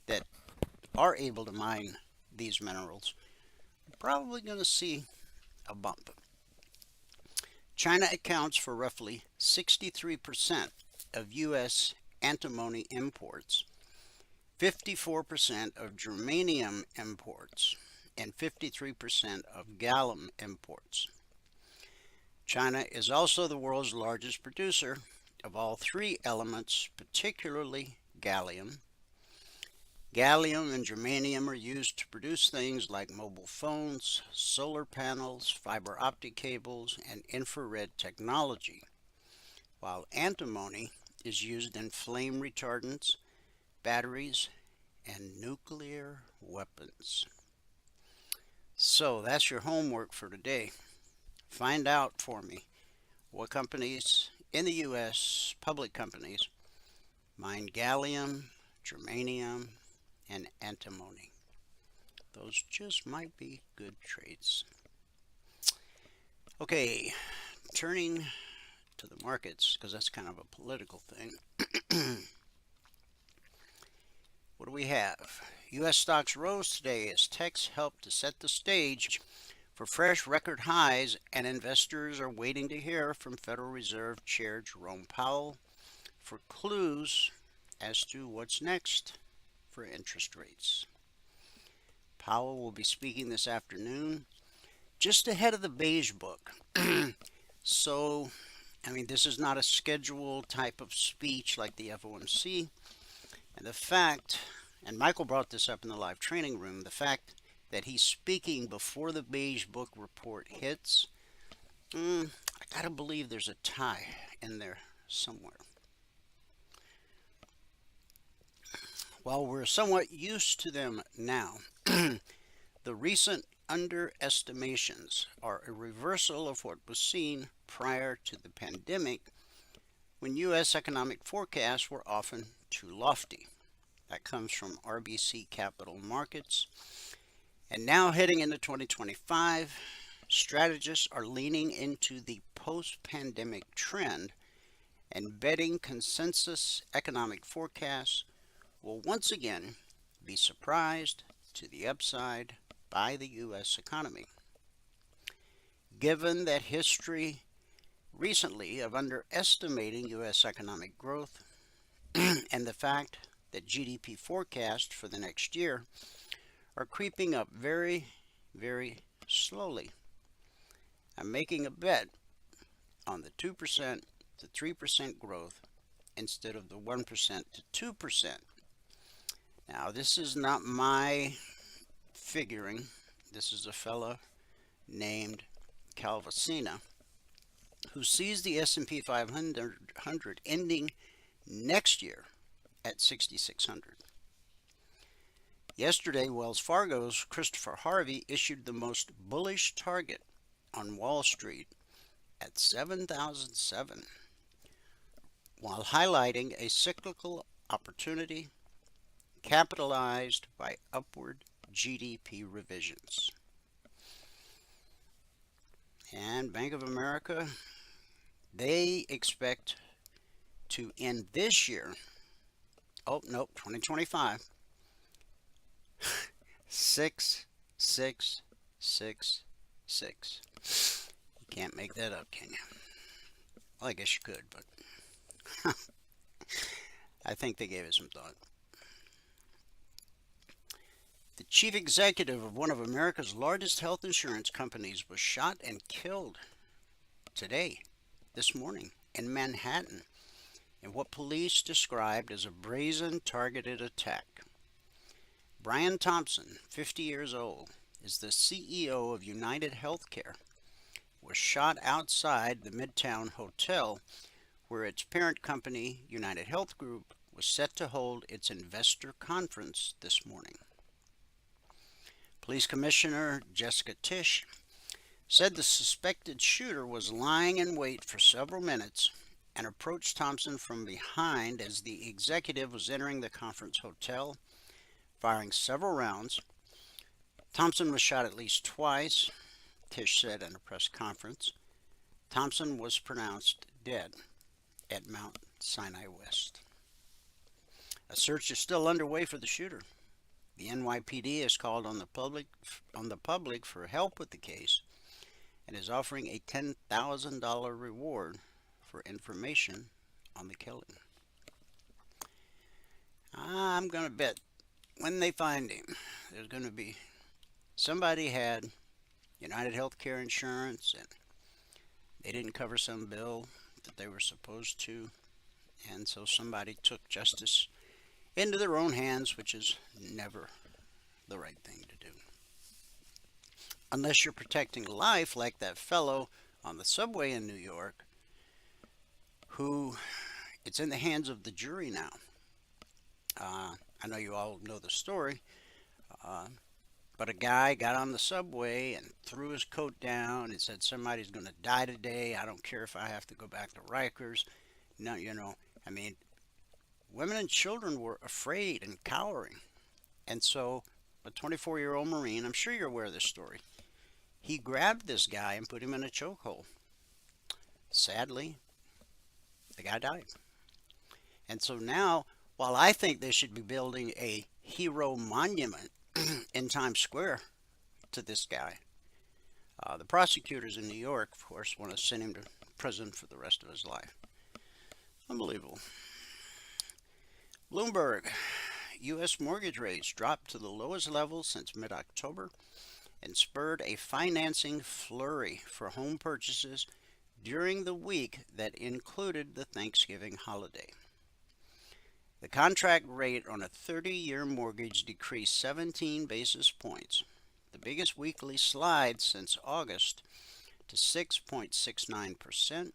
[SPEAKER 3] that are able to mine these minerals are probably going to see a bump. China accounts for roughly 63% of U.S. antimony imports, 54% of germanium imports, and 53% of gallium imports. China is also the world's largest producer of all three elements, particularly gallium. Gallium and germanium are used to produce things like mobile phones, solar panels, fiber optic cables, and infrared technology, while antimony is used in flame retardants, batteries, and nuclear weapons. So that's your homework for today. Find out for me what companies in the U.S., public companies, mine gallium, germanium, and antimony. Those just might be good trades. Okay, turning to the markets, because that's kind of a political thing. What do we have? U.S. stocks rose today as techs helped to set the stage for fresh record highs, and investors are waiting to hear from Federal Reserve Chair Jerome Powell for clues as to what's next for interest rates. Powell will be speaking this afternoon, just ahead of the Beige Book. So, this is not a scheduled type of speech like the FOMC. And the fact, and Michael brought this up in the live training room, the fact that he's speaking before the Beige Book report hits, I gotta believe there's a tie in there somewhere. While we're somewhat used to them now, the recent underestimations are a reversal of what was seen prior to the pandemic, when U.S. economic forecasts were often too lofty. That comes from RBC Capital Markets. And now heading into 2025, strategists are leaning into the post-pandemic trend and betting consensus economic forecasts will once again be surprised to the upside by the U.S. economy. Given that history recently of underestimating U.S. economic growth and the fact that GDP forecasts for the next year are creeping up very, very slowly, I'm making a bet on the 2% to 3% growth instead of the 1% to 2%. Now, this is not my figuring. This is a fellow named Calvacina who sees the S&P 500 ending next year at 6,600. Yesterday, Wells Fargo's Christopher Harvey issued the most bullish target on Wall Street at 7,007, while highlighting a cyclical opportunity capitalized by upward GDP revisions. And Bank of America, they expect to end this year, 2025, 6666. You can't make that up, can you? Well, I guess you could, but I think they gave it some thought. The chief executive of one of America's largest health insurance companies was shot and killed this morning, in Manhattan, in what police described as a brazen targeted attack. Brian Thompson, 50 years old, is the CEO of United Healthcare, was shot outside the Midtown Hotel where its parent company, United Health Group, was set to hold its investor conference this morning. Police Commissioner Jessica Tisch said the suspected shooter was lying in wait for several minutes and approached Thompson from behind as the executive was entering the conference hotel, firing several rounds. Thompson was shot at least twice, Tisch said in a press conference. Thompson was pronounced dead at Mount Sinai West. A search is still underway for the shooter. The NYPD has called on the public for help with the case and is offering a $10,000 reward for information on the killing. I'm going to bet when they find him, there's going to be somebody had United Healthcare insurance and they didn't cover some bill that they were supposed to, and so somebody took justice into their own hands, which is never the right thing to do. Unless you're protecting life like that fellow on the subway in New York, who it's in the hands of the jury now. I know you all know the story, but a guy got on the subway and threw his coat down and said, somebody's going to die today. I don't care if I have to go back to Rikers. No, I mean, women and children were afraid and cowering. And so a 24-year-old Marine, I'm sure you're aware of this story, he grabbed this guy and put him in a chokehold. Sadly, the guy died. And so now, while I think they should be building a hero monument in Times Square to this guy, the prosecutors in New York, of course, want to send him to prison for the rest of his life. Unbelievable. Bloomberg, U.S. mortgage rates dropped to the lowest level since mid-October and spurred a financing flurry for home purchases during the week that included the Thanksgiving holiday. The contract rate on a 30-year mortgage decreased 17 basis points, the biggest weekly slide since August, to 6.69%,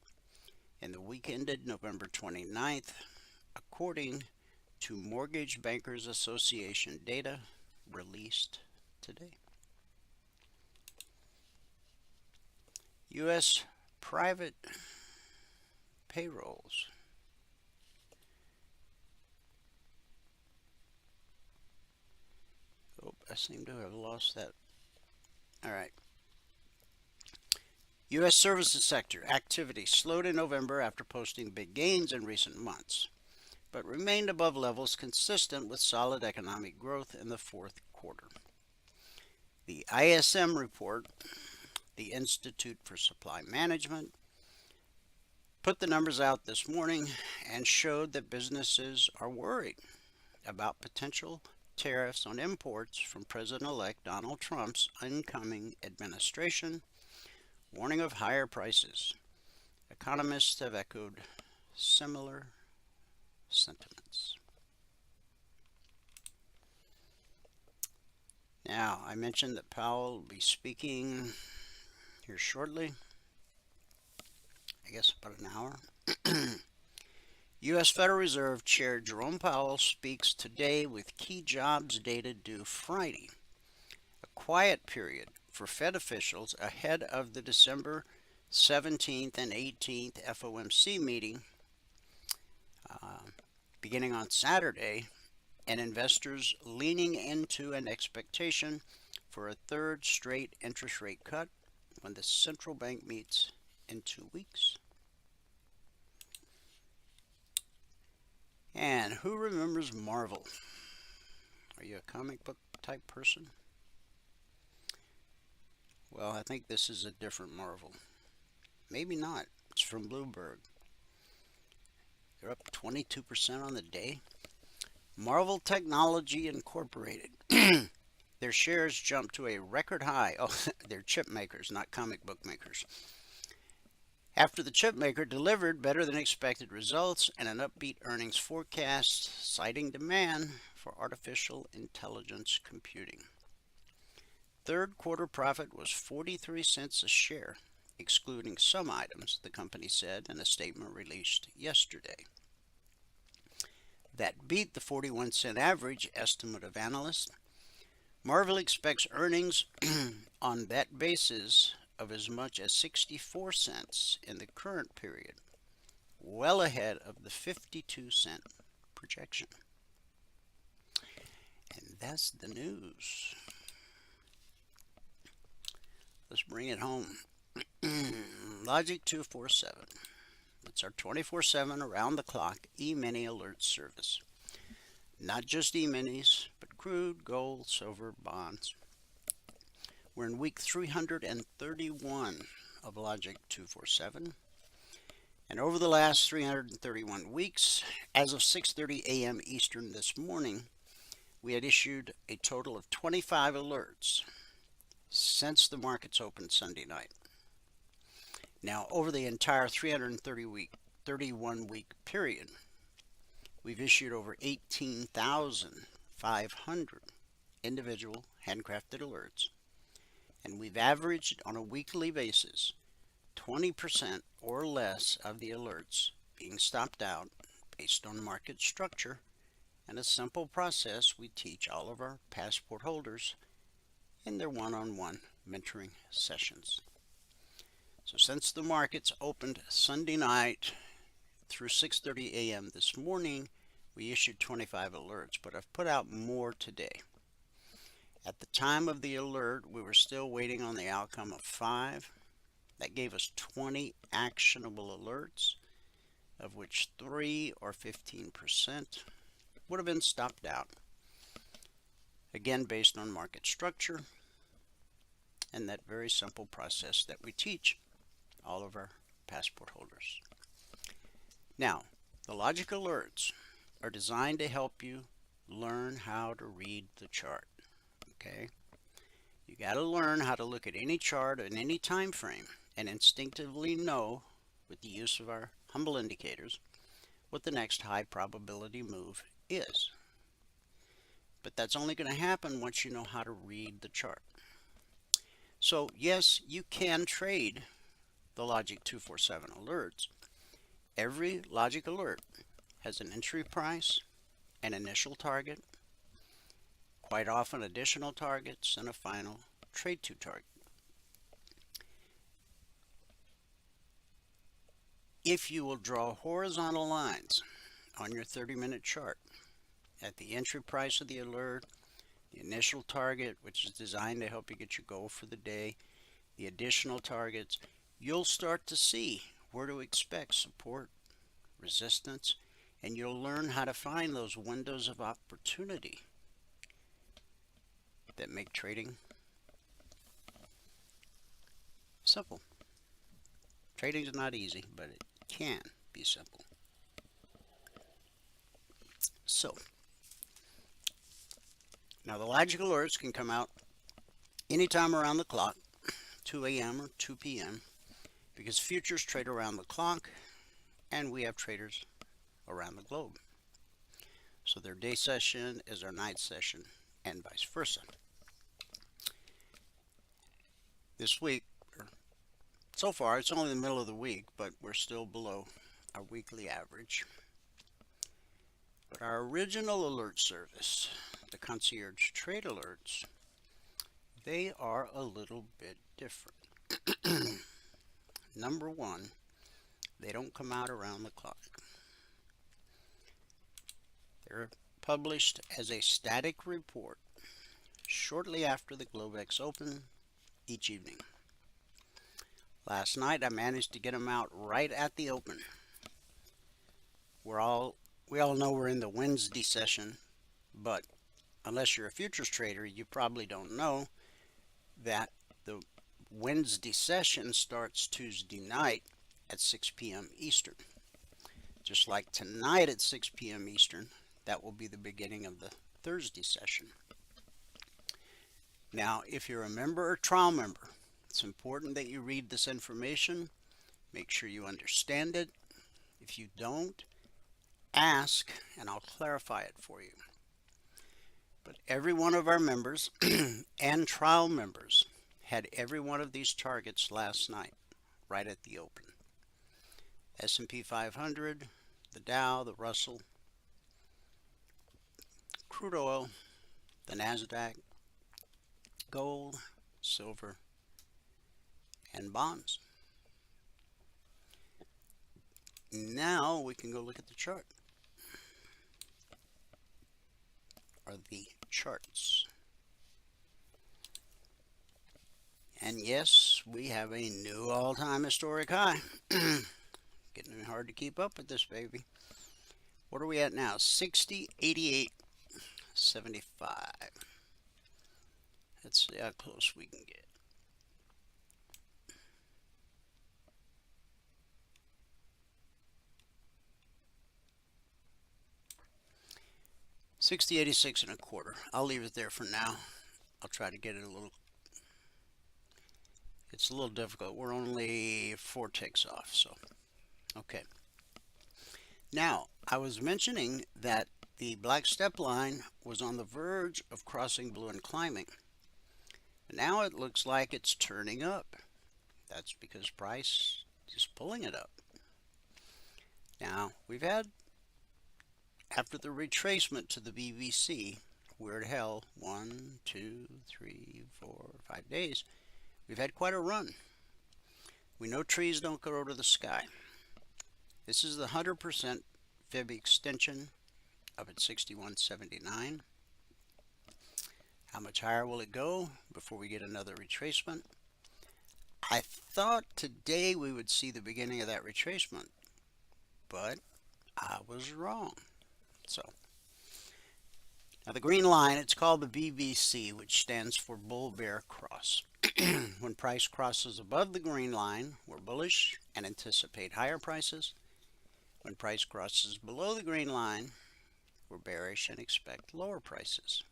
[SPEAKER 3] and the week ended November 29th, according to Mortgage Bankers Association data released today. U.S. private payrolls. Oh, I seem to have lost that. All right. U.S. services sector activity slowed in November after posting big gains in recent months, but remained above levels consistent with solid economic growth in the fourth quarter. The ISM report, the Institute for Supply Management, put the numbers out this morning and showed that businesses are worried about potential tariffs on imports from President-elect Donald Trump's incoming administration, warning of higher prices. Economists have echoed similar sentiments. Now, I mentioned that Powell will be speaking here shortly. I guess about an hour. U.S. Federal Reserve Chair Jerome Powell speaks today with key jobs data due Friday. A quiet period for Fed officials ahead of the December 17th and 18th FOMC meeting beginning on Saturday, and investors leaning into an expectation for a third straight interest rate cut when the central bank meets in 2 weeks. And who remembers Marvel? Are you a comic book type person? Well, I think this is a different Marvel. Maybe not. It's from Bloomberg. They're up 22% on the day. Marvel Technology Incorporated. Their shares jumped to a record high. Oh, they're chip makers, not comic book makers. After the chip maker delivered better than expected results and an upbeat earnings forecast, citing demand for artificial intelligence computing. Third quarter profit was 43 cents a share, excluding some items, the company said in a statement released yesterday. That beat the 41-cent average estimate of analysts. Marvel expects earnings on that basis of as much as 64 cents in the current period, well ahead of the 52-cent projection. And that's the news. Let's bring it home. Logic 247. It's our 24/7 around-the-clock E-mini alert service. Not just E-minis, but crude, gold, silver, bonds. We're in week 331 of Logic 247. And over the last 331 weeks, as of 6:30 a.m. Eastern this morning, we had issued a total of 25 alerts since the markets opened Sunday night. Now, over the entire 31-week period, we've issued over 18,500 individual handcrafted alerts, and we've averaged on a weekly basis 20% or less of the alerts being stopped out based on market structure and a simple process we teach all of our passport holders in their one-on-one mentoring sessions. So since the markets opened Sunday night through 6:30 a.m. this morning, we issued 25 alerts, but I've put out more today. At the time of the alert, we were still waiting on the outcome of 5. That gave us 20 actionable alerts, of which 3 or 15% would have been stopped out. Again, based on market structure and that very simple process that we teach all of our passport holders. Now, the logic alerts are designed to help you learn how to read the chart. Okay? You got to learn how to look at any chart in any time frame and instinctively know, with the use of our humble indicators, what the next high probability move is. But that's only going to happen once you know how to read the chart. So yes, you can trade the Logic 247 alerts. Every Logic alert has an entry price, an initial target, quite often additional targets, and a final trade to target. If you will draw horizontal lines on your 30-minute chart at the entry price of the alert, the initial target, which is designed to help you get your goal for the day, the additional targets, you'll start to see where to expect support, resistance, and you'll learn how to find those windows of opportunity that make trading simple. Trading is not easy, but it can be simple. So, now the logic alerts can come out anytime around the clock, 2 a.m. or 2 p.m., because futures trade around the clock and we have traders around the globe. So their day session is our night session and vice versa. This week, so far, it's only the middle of the week, but we're still below our weekly average. But our original alert service, the concierge trade alerts, they are a little bit different. Number one, they don't come out around the clock. They're published as a static report shortly after the Globex Open each evening. Last night I managed to get them out right at the open. We all know we're in the Wednesday session, but unless you're a futures trader, you probably don't know that the Wednesday session starts Tuesday night at 6 p.m. Eastern. Just like tonight at 6 p.m. Eastern, that will be the beginning of the Thursday session. Now, if you're a member or trial member, it's important that you read this information. Make sure you understand it. If you don't, ask and I'll clarify it for you. But every one of our members and trial members had every one of these targets last night, right at the open. S&P 500, the Dow, the Russell, crude oil, the NASDAQ, gold, silver, and bonds. Now we can go look at the chart, or the charts. And yes, we have a new all-time historic high. Getting hard to keep up with this baby. What are we at now? 60.88.75. Let's see how close we can get. $60.86.25. I'll leave it there for now. I'll try to get it a little. It's a little difficult. We're only 4 ticks off, so okay. Now, I was mentioning that the black step line was on the verge of crossing blue and climbing. Now it looks like it's turning up. That's because price is pulling it up. Now, we've had, after the retracement to the BBC, where it held 1, 2, 3, 4, 5 days, we've had quite a run. We know trees don't grow to the sky. This is the 100% fib extension up at 61.79. How much higher will it go before we get another retracement? I thought today we would see the beginning of that retracement, but I was wrong. So now the green line, it's called the BBC, which stands for bull bear cross. When price crosses above the green line, we're bullish and anticipate higher prices. When price crosses below the green line, we're bearish and expect lower prices.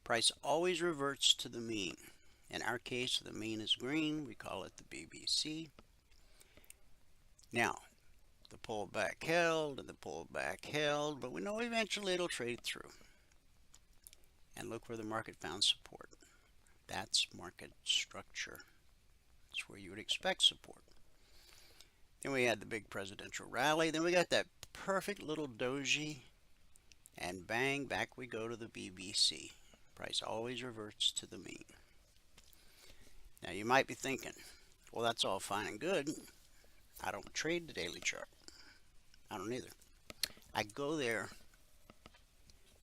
[SPEAKER 3] Price always reverts to the mean. In our case, the mean is green. We call it the BBC. Now, the pullback held and the pullback held, but we know eventually it'll trade through. And look where the market found support. That's market structure. That's where you would expect support. Then we had the big presidential rally. Then we got that perfect little doji. And bang, back we go to the BBC. Price always reverts to the mean. Now you might be thinking, well, that's all fine and good. I don't trade the daily chart. I don't either. I go there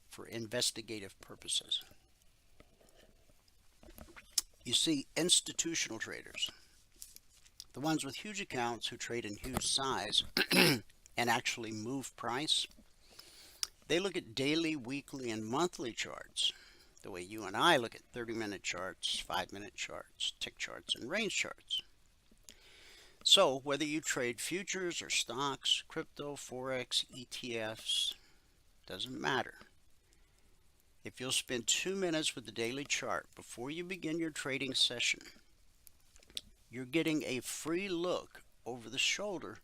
[SPEAKER 3] for investigative purposes. You see, institutional traders, the ones with huge accounts who trade in huge size and actually move price, they look at daily, weekly, and monthly charts the way you and I look at 30-minute charts, 5-minute charts, tick charts, and range charts. So whether you trade futures or stocks, crypto, Forex, ETFs, doesn't matter. If you'll spend 2 minutes with the daily chart before you begin your trading session, you're getting a free look over the shoulder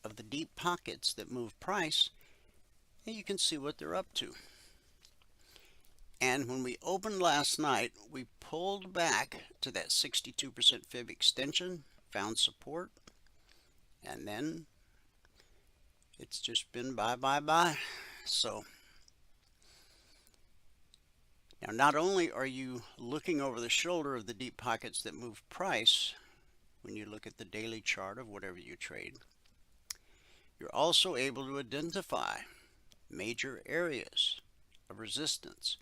[SPEAKER 3] of the deep pockets that move price, and you can see what they're up to. And when we opened last night, we pulled back to that 62% fib extension, found support, and then it's just been bye, bye, bye. So now not only are you looking over the shoulder of the deep pockets that move price when you look at the daily chart of whatever you trade, you're also able to identify major areas of resistance.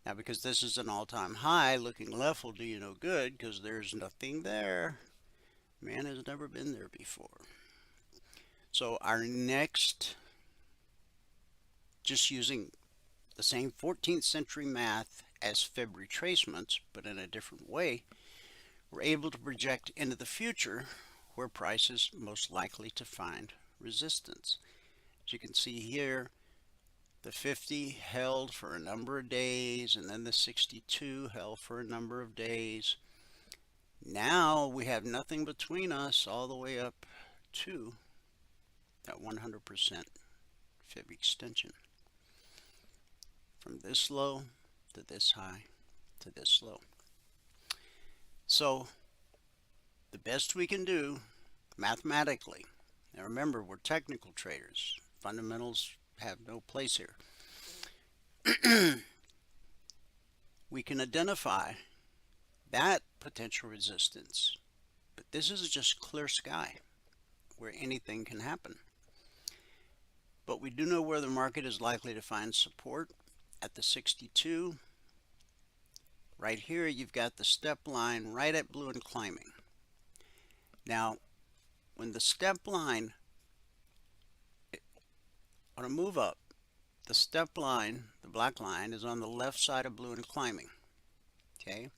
[SPEAKER 3] Now, because this is an all-time high, looking left will do you no good because there's nothing there. Man has never been there before. So our next, just using the same 14th century math as fib retracements, but in a different way, we're able to project into the future where price is most likely to find resistance. As you can see here, the 50 held for a number of days, and then the 62 held for a number of days. Now we have nothing between us all the way up to that 100% fib extension. From this low to this high to this low. So the best we can do mathematically, now remember we're technical traders, fundamentals have no place here. We can identify that potential resistance, but this is just clear sky where anything can happen. But we do know where the market is likely to find support at the 62. Right here you've got the step line right at blue and climbing. Now when the step line on a move up, the step line, the black line, is on the left side of blue and climbing. Okay?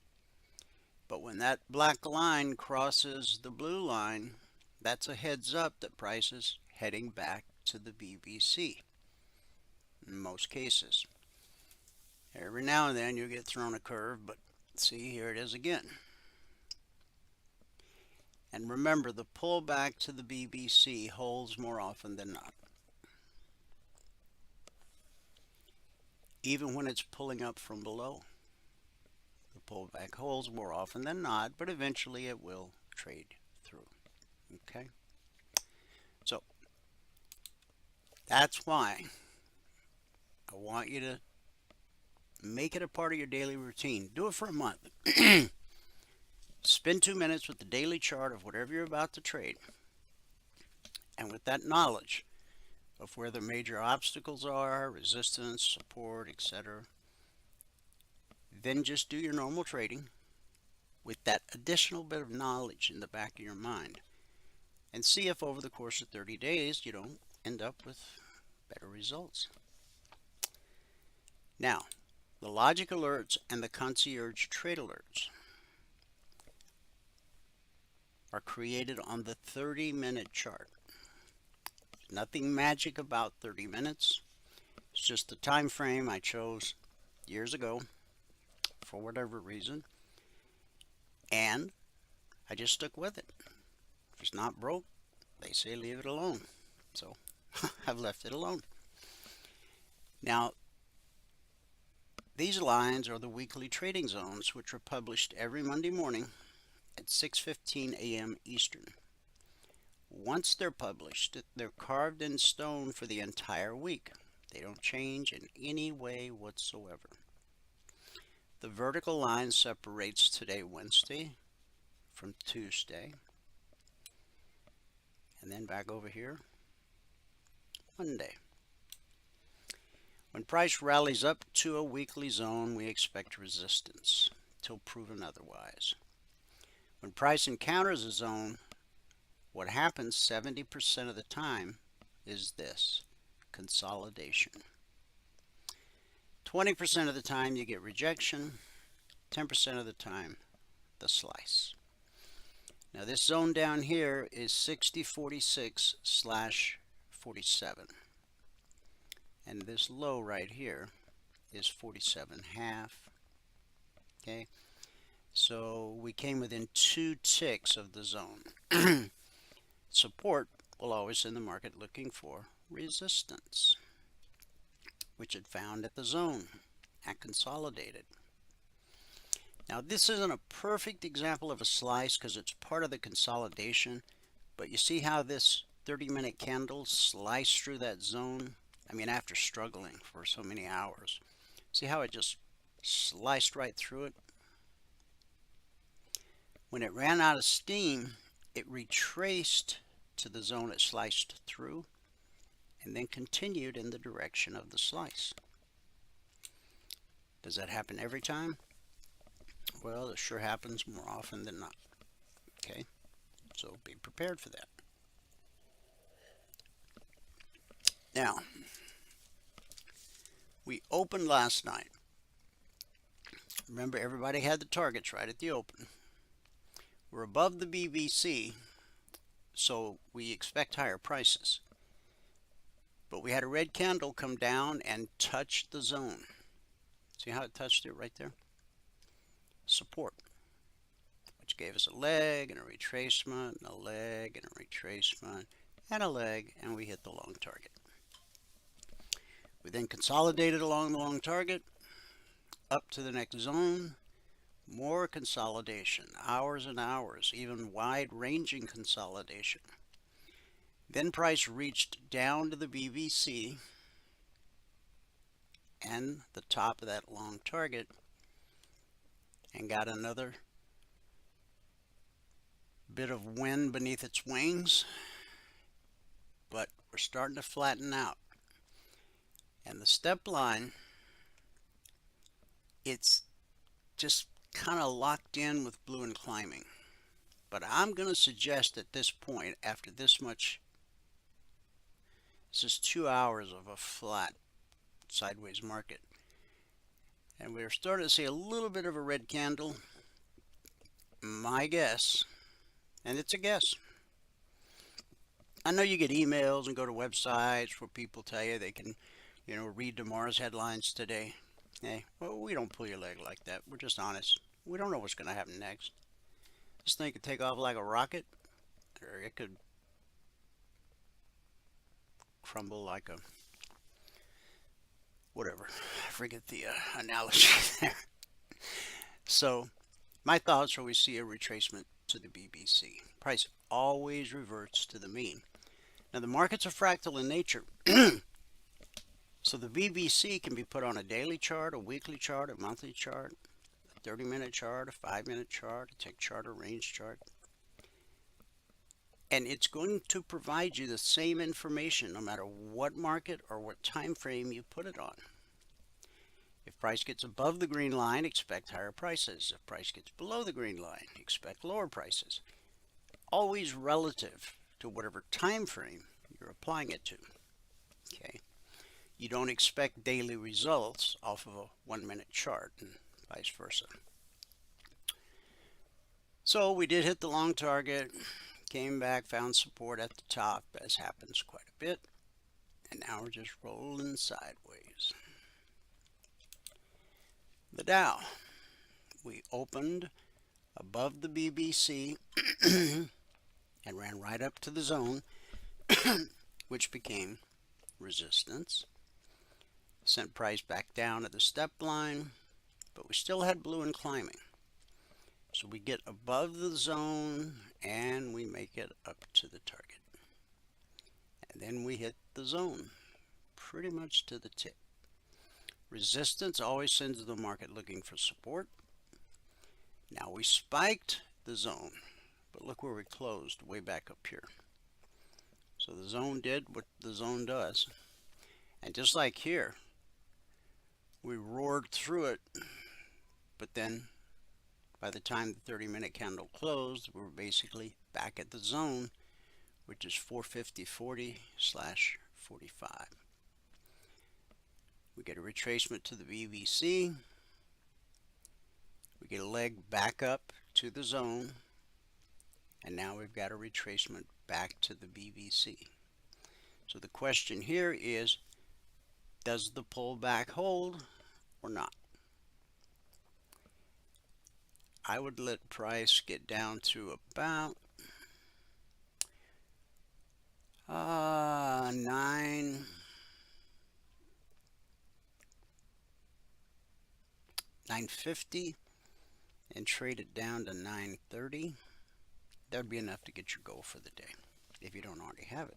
[SPEAKER 3] But when that black line crosses the blue line, that's a heads up that price is heading back to the BBC in most cases. Every now and then you'll get thrown a curve, but see, here it is again. And remember, the pullback to the BBC holds more often than not. Even when it's pulling up from below, the pullback holds more often than not, but eventually it will trade through. Okay? So that's why I want you to make it a part of your daily routine. Do it for a month. Spend 2 minutes with the daily chart of whatever you're about to trade. And with that knowledge of where the major obstacles are, resistance, support, etc., then just do your normal trading with that additional bit of knowledge in the back of your mind. And see if over the course of 30 days you don't end up with better results. Now, the logic alerts and the concierge trade alerts are created on the 30-minute chart. Nothing magic about 30 minutes. It's just the time frame I chose years ago for whatever reason, and I just stuck with it. If it's not broke, they say leave it alone. So I've left it alone. Now, these lines are the weekly trading zones, which are published every Monday morning at 6:15 a.m. Eastern. Once they're published, they're carved in stone for the entire week. They don't change in any way whatsoever. The vertical line separates today, Wednesday, from Tuesday. And then back over here, Monday. When price rallies up to a weekly zone, we expect resistance till proven otherwise. When price encounters a zone, what happens 70% of the time is this: consolidation. 20% of the time you get rejection, 10% of the time the slice. Now this zone down here is 60.46/47. And this low right here is 47.5. Okay, so we came within 2 ticks of the zone. Support will always send the market looking for resistance, which it found at the zone. and consolidated. Now this isn't a perfect example of a slice because it's part of the consolidation, but you see how this 30-minute candle sliced through that zone? I mean, after struggling for so many hours. See how it just sliced right through it? When it ran out of steam, it retraced to the zone it sliced through and then continued in the direction of the slice. Does that happen every time? Well, it sure happens more often than not. Okay, so be prepared for that. Now, we opened last night. Remember, everybody had the targets right at the open. We're above the BBC, so we expect higher prices. But we had a red candle come down and touch the zone. See how it touched it right there? Support, which gave us a leg and a retracement, and a leg and a retracement, and a leg, and we hit the long target. We then consolidated along the long target, up to the next zone, more consolidation, hours and hours, even wide-ranging consolidation. Then price reached down to the BBC and the top of that long target and got another bit of wind beneath its wings, but we're starting to flatten out. And the step line, it's just kind of locked in with blue and climbing. But I'm going to suggest at this point, after this much, this is 2 hours of a flat sideways market, and we're starting to see a little bit of a red candle. My guess, and it's a guess, I know you get emails and go to websites where people tell you they can, read tomorrow's headlines today. Hey, well, we don't pull your leg like that. We're just honest. We don't know what's going to happen next. This thing could take off like a rocket, or it could crumble like a whatever. I forget the analogy there. So my thoughts are we see a retracement to the BBC. Price always reverts to the mean. Now the markets are fractal in nature. So the BBC can be put on a daily chart, a weekly chart, a monthly chart, a 30-minute chart, a 5-minute chart, a tick chart, a range chart. And it's going to provide you the same information no matter what market or what time frame you put it on. If price gets above the green line, expect higher prices. If price gets below the green line, expect lower prices. Always relative to whatever time frame you're applying it to. Okay. You don't expect daily results off of a 1-minute chart and vice versa. So we did hit the long target, came back, found support at the top, as happens quite a bit, and now we're just rolling sideways. The Dow, we opened above the BBC and ran right up to the zone, which became resistance. Sent price back down at the step line, but we still had blue and climbing. So we get above the zone and we make it up to the target. And then we hit the zone pretty much to the tip. Resistance always sends the market looking for support. Now we spiked the zone, but look where we closed, way back up here. So the zone did what the zone does. And just like here, we roared through it, but then by the time the 30-minute candle closed, we were basically back at the zone, which is 450.40/45. We get a retracement to the BBC. We get a leg back up to the zone, and now we've got a retracement back to the BBC. So the question here is, does the pullback hold or not? I would let price get down to about 9. 950 and trade it down to 930. That would be enough to get your goal for the day if you don't already have it.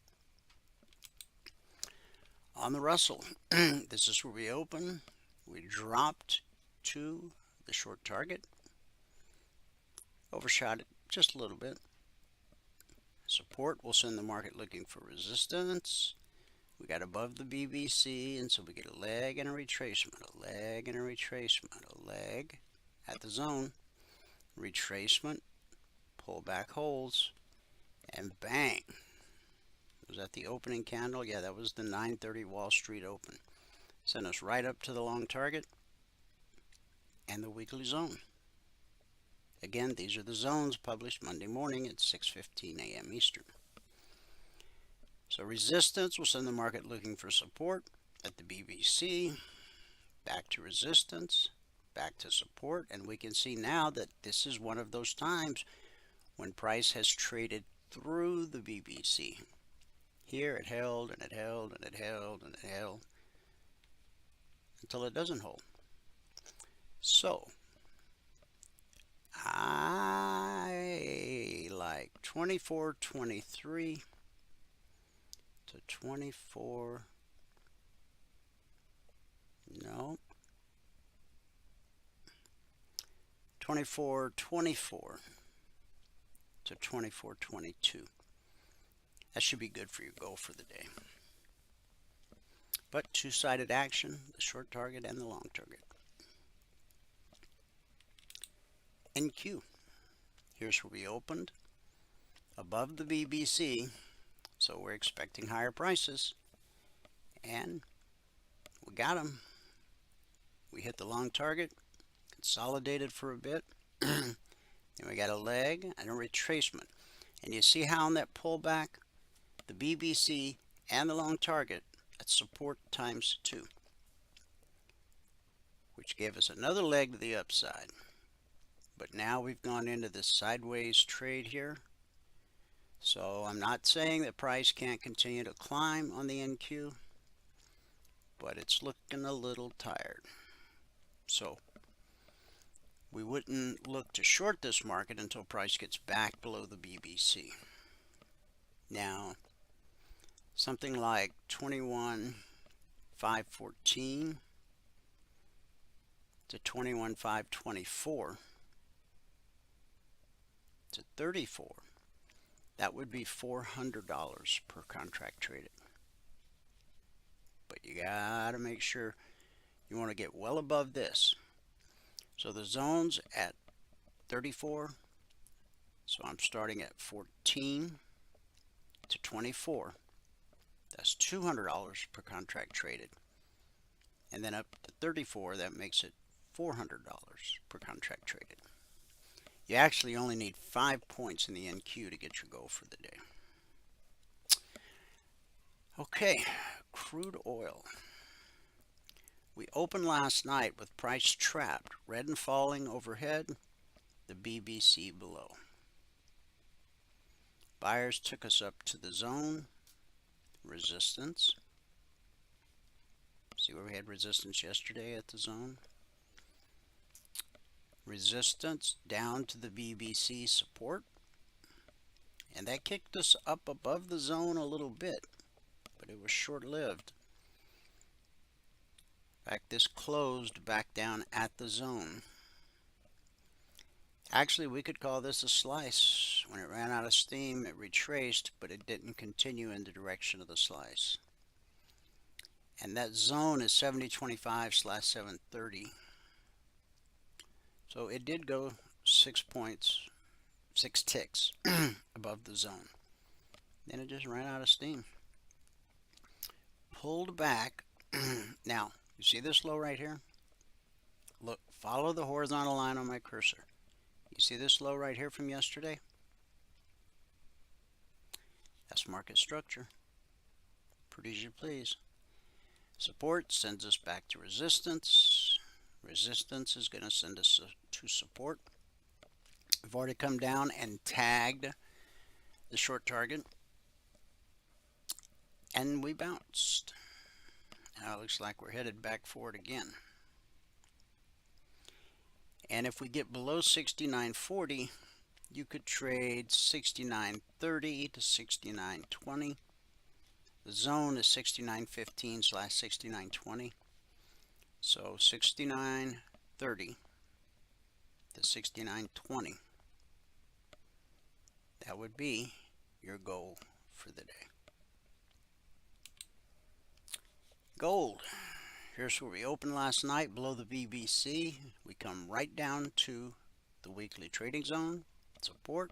[SPEAKER 3] On the Russell, this is where we open. We dropped to the short target, overshot it just a little bit. Support will send the market looking for resistance. We got above the BBC, and so we get a leg and a retracement, a leg and a retracement, a leg at the zone, retracement, pull back holds, and bang. Was that the opening candle? Yeah, that was the 9:30 Wall Street open. Sent us right up to the long target and the weekly zone. Again, these are the zones published Monday morning at 6:15 a.m. Eastern. So resistance will send the market looking for support at the BBC, back to resistance, back to support, and we can see now that this is one of those times when price has traded through the BBC. Here it held and it held and it held and it held until it doesn't hold. So I like 24.23 to 24. No. 24.24 to 24.22. That should be good for your goal for the day. But two-sided action, the short target and the long target. NQ. Here's where we opened above the BBC, so we're expecting higher prices, and we got them. We hit the long target, consolidated for a bit, and we got a leg and a retracement. And you see how on that pullback, the BBC and the long target at support times 2, which gave us another leg to the upside. But now we've gone into this sideways trade here. So I'm not saying that price can't continue to climb on the NQ, but it's looking a little tired. So we wouldn't look to short this market until price gets back below the BBC. Now, something like 21,514 to 21,524 to 34, that would be $400 per contract traded. But you gotta make sure you want to get well above this. So the zone's at 34, so I'm starting at 14 to 24. That's $200 per contract traded. And then up to 34, that makes it $400 per contract traded. You actually only need 5 points in the NQ to get your goal for the day. Okay, crude oil. We opened last night with price trapped, red and falling overhead, the BBC below. Buyers took us up to the zone, resistance. See where we had resistance yesterday at the zone? Resistance down to the BBC support, and that kicked us up above the zone a little bit, but it was short-lived. In fact, this closed back down at the zone. Actually, we could call this a slice. When it ran out of steam, it retraced, but it didn't continue in the direction of the slice. And that zone is 7025/730. So it did go 6 points, 6 ticks above the zone. Then it just ran out of steam. Pulled back. Now, you see this low right here? Look, follow the horizontal line on my cursor. You see this low right here from yesterday? That's market structure. Pretty as you please. Support sends us back to resistance. Resistance is going to send us to support. We've already come down and tagged the short target, and we bounced. Now it looks like we're headed back for it again. And if we get below 69.40, you could trade 69.30 to 69.20. The zone is 69.15/69.20. So 69.30 to 69.20. That would be your goal for the day. Gold. Here's where we opened last night below the BBC. We come right down to the weekly trading zone support,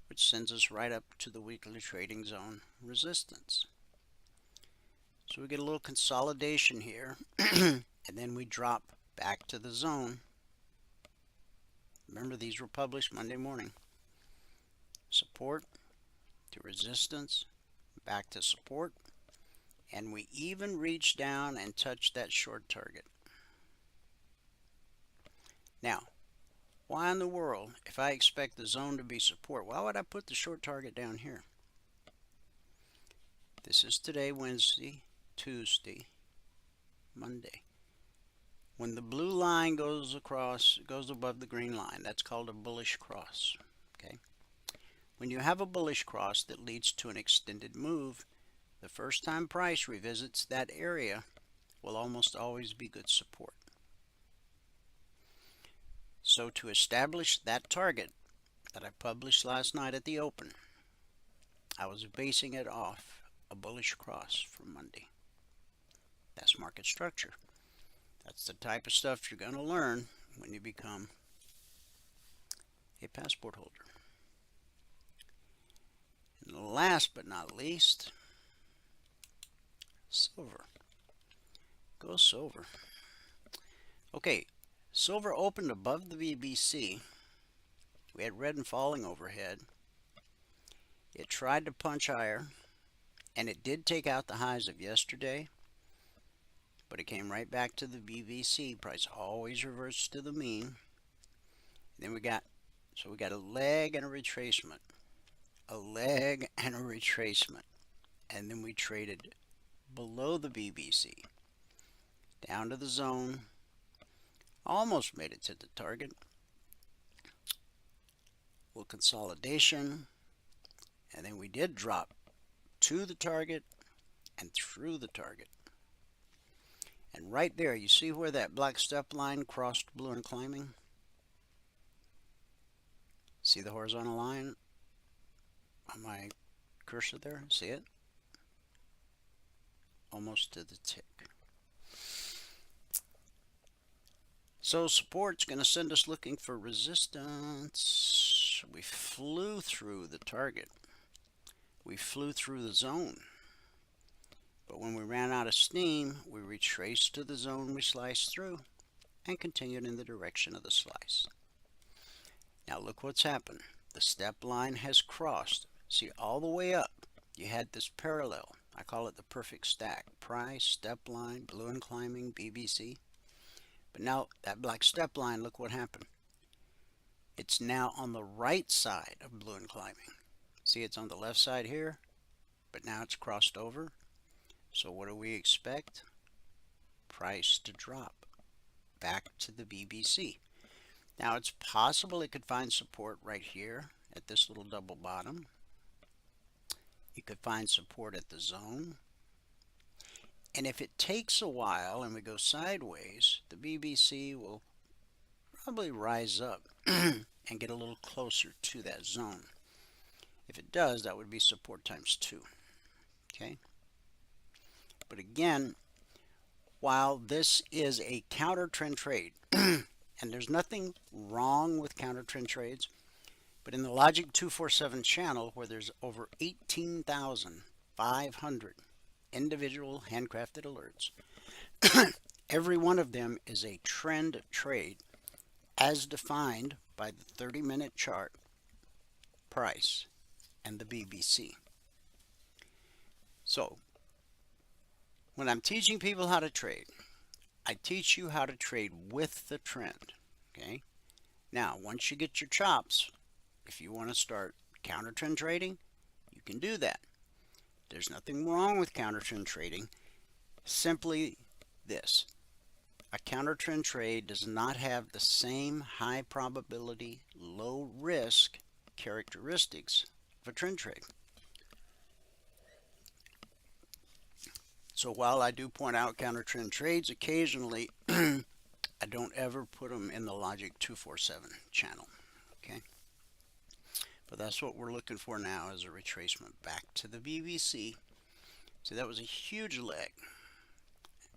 [SPEAKER 3] which sends us right up to the weekly trading zone resistance. So we get a little consolidation here, and then we drop back to the zone. Remember, these were published Monday morning. Support to resistance, back to support, and we even reached down and touched that short target. Now, why in the world, if I expect the zone to be support, why would I put the short target down here? This is today, Wednesday, Tuesday, Monday. When the blue line goes above the green line, that's called a bullish cross. Okay. When you have a bullish cross that leads to an extended move, the first time price revisits that area will almost always be good support. So to establish that target that I published last night at the open, I was basing it off a bullish cross from Monday. That's market structure. That's the type of stuff you're going to learn when you become a passport holder. And last but not least, silver. Go silver. Okay, silver opened above the BBC. We had red and falling overhead. It tried to punch higher, and it did take out the highs of yesterday, but it came right back to the BBC. Price always reverts to the mean. Then we got a leg and a retracement. A leg and a retracement. And then we traded below the BBC, down to the zone, almost made it to the target. Little consolidation, and then we did drop to the target and through the target. And right there, you see where that black step line crossed blue and climbing? See the horizontal line on my cursor there? See it? Almost to the tick. So support's going to send us looking for resistance. We flew through the target. We flew through the zone. But when we ran out of steam, we retraced to the zone we sliced through and continued in the direction of the slice. Now look what's happened. The step line has crossed. See, all the way up, you had this parallel. I call it the perfect stack. Price, step line, blue and climbing, BBC. But now that black step line, look what happened. It's now on the right side of blue and climbing. See, it's on the left side here, but now it's crossed over. So what do we expect? Price to drop back to the BBC. Now it's possible it could find support right here at this little double bottom. It could find support at the zone. And if it takes a while and we go sideways, the BBC will probably rise up and get a little closer to that zone. If it does, that would be support times 2. Okay? But again, while this is a counter trend trade, and there's nothing wrong with counter trend trades, but in the Logic 247 channel, where there's over 18,500 individual handcrafted alerts, every one of them is a trend trade as defined by the 30-minute chart, price, and the BBC. So when I'm teaching people how to trade, I teach you how to trade with the trend. Okay? Now, once you get your chops, if you want to start counter trend trading, you can do that. There's nothing wrong with counter trend trading. Simply this. A counter trend trade does not have the same high probability, low risk characteristics of a trend trade. So while I do point out counter trend trades occasionally, I don't ever put them in the Logic 247 channel. Okay, but that's what we're looking for now, is a retracement back to the BBC. So that was a huge leg.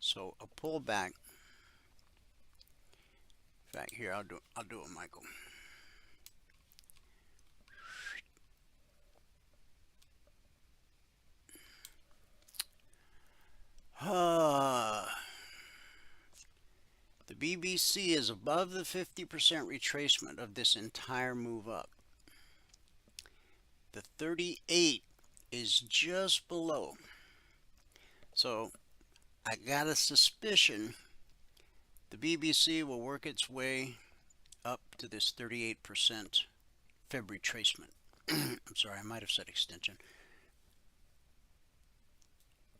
[SPEAKER 3] So a pullback. In fact, here I'll do it, Michael. The BBC is above the 50% retracement of this entire move up. The 38 is just below. So I got a suspicion the BBC will work its way up to this 38% Feb retracement. I'm sorry, I might have said extension.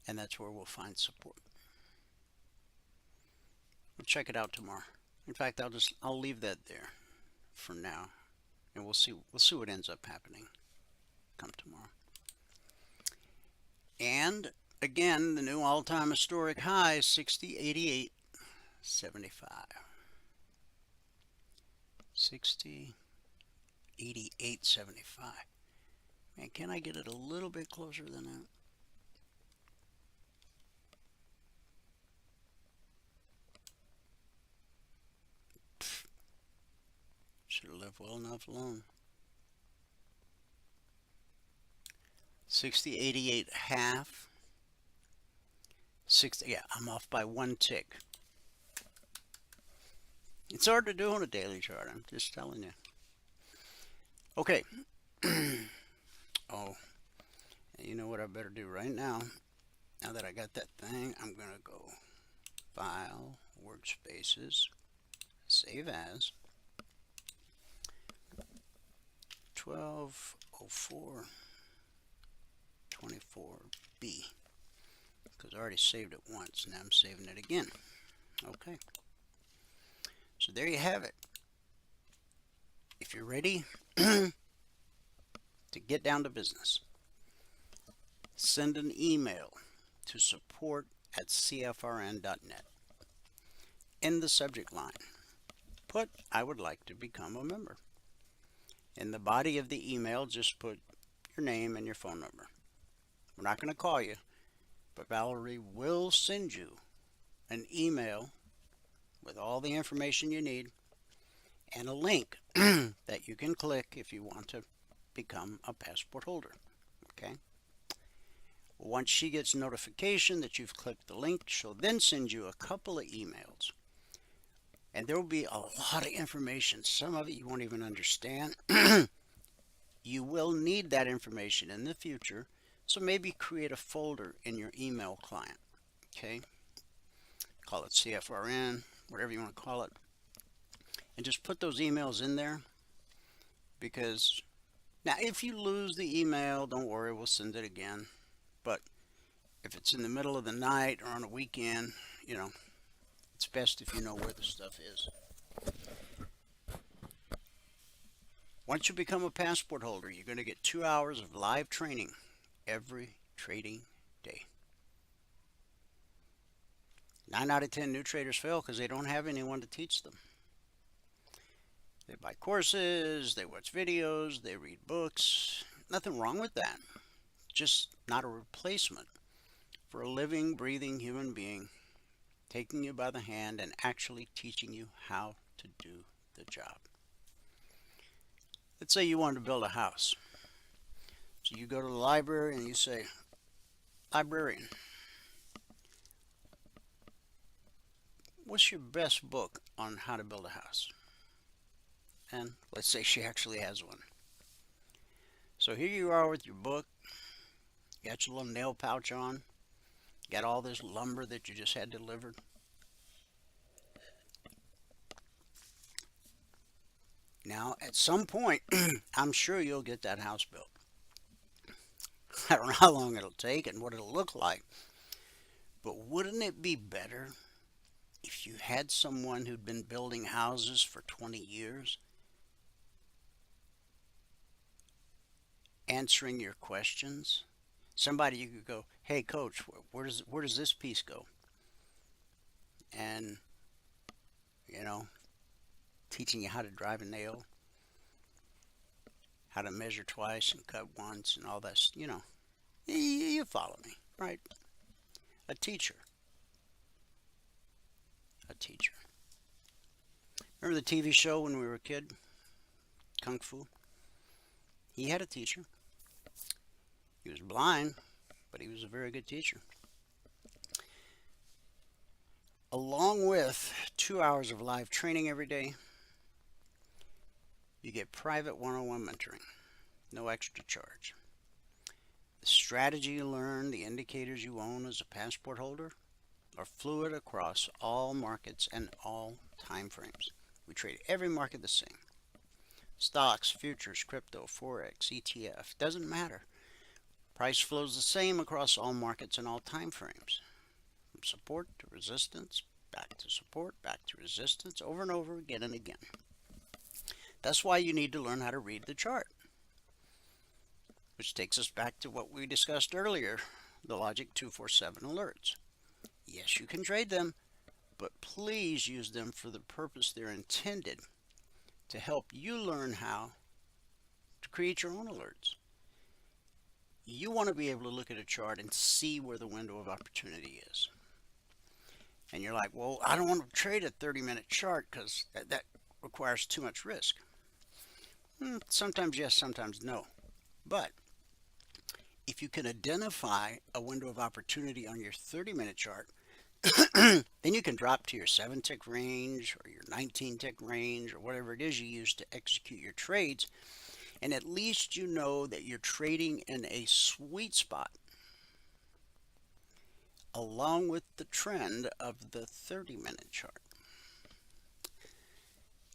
[SPEAKER 3] And that's where we'll find support. We'll check it out tomorrow. In fact, I'll leave that there for now, and we'll see what ends up happening come tomorrow. And again, the new all-time historic high is 60.8875. 60.8875. Man, can I get it a little bit closer than that? Should have left well enough alone. 60.88 half. 60. Yeah, I'm off by one tick. It's hard to do on a daily chart, I'm just telling you. Okay. Oh, you know what I better do right now? Now that I got that thing, I'm going to go File, Workspaces, Save As. 1204 24B, because I already saved it once. Now I'm saving it again. Okay, so there you have it. If you're ready to get down to business, send an email to support@cfrn.net. In the subject line, put "I would like to become a member." In the body of the email, just put your name and your phone number. We're not going to call you, but Valerie will send you an email with all the information you need and a link that you can click if you want to become a passport holder. Okay? Once she gets notification that you've clicked the link, she'll then send you a couple of emails. And there will be a lot of information. Some of it you won't even understand. You will need that information in the future. So maybe create a folder in your email client. Okay? Call it CFRN, whatever you want to call it. And just put those emails in there. Because now if you lose the email, don't worry, we'll send it again. But if it's in the middle of the night or on a weekend, you know, it's best if you know where the stuff is. Once you become a passport holder, you're going to get 2 hours of live training every trading day. 9 out of 10 new traders fail because they don't have anyone to teach them. They buy courses, they watch videos, they read books. Nothing wrong with that. Just not a replacement for a living, breathing human being taking you by the hand and actually teaching you how to do the job. Let's say you want to build a house. So you go to the library and you say, "Librarian, what's your best book on how to build a house?" And let's say she actually has one. So here you are with your book, you got your little nail pouch on, got all this lumber that you just had delivered. Now, at some point, I'm sure you'll get that house built. I don't know how long it'll take and what it'll look like, but wouldn't it be better if you had someone who'd been building houses for 20 years answering your questions, somebody you could go, hey coach, where does this piece go? And, you know, teaching you how to drive a nail, how to measure twice and cut once and all that, you know, you follow me, right? A teacher. A teacher. Remember the TV show when we were a kid? Kung Fu? He had a teacher. He was blind, but he was a very good teacher. Along with 2 hours of live training every day, you get private one-on-one mentoring, no extra charge. The strategy you learn, the indicators you own as a passport holder, are fluid across all markets and all time frames. We trade every market the same. Stocks, futures, crypto, Forex, ETF, doesn't matter. Price flows the same across all markets and all time frames. From support to resistance, back to support, back to resistance, over and over again and again. That's why you need to learn how to read the chart. Which takes us back to what we discussed earlier, the Logic 247 alerts. Yes, you can trade them, but please use them for the purpose they're intended, to help you learn how to create your own alerts. You want to be able to look at a chart and see where the window of opportunity is. And you're like, well, I don't want to trade a 30-minute chart because that requires too much risk. Sometimes yes, sometimes no. But if you can identify a window of opportunity on your 30-minute chart, then you can drop to your 7-tick range or your 19-tick range or whatever it is you use to execute your trades. And at least you know that you're trading in a sweet spot along with the trend of the 30-minute chart.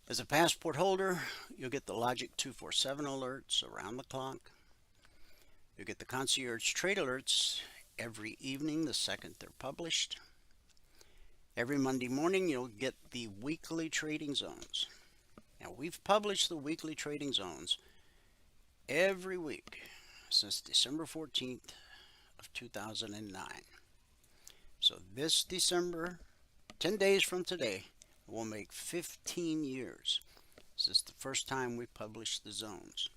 [SPEAKER 3] As a passport holder, you'll get the Logic 247 alerts around the clock. You'll get the concierge trade alerts every evening the second they're published. Every Monday morning, you'll get the weekly trading zones. Now, we've published the weekly trading zones every week since December 14th of 2009. So this December, 10 days from today, will make 15 years since the first time we published the zones.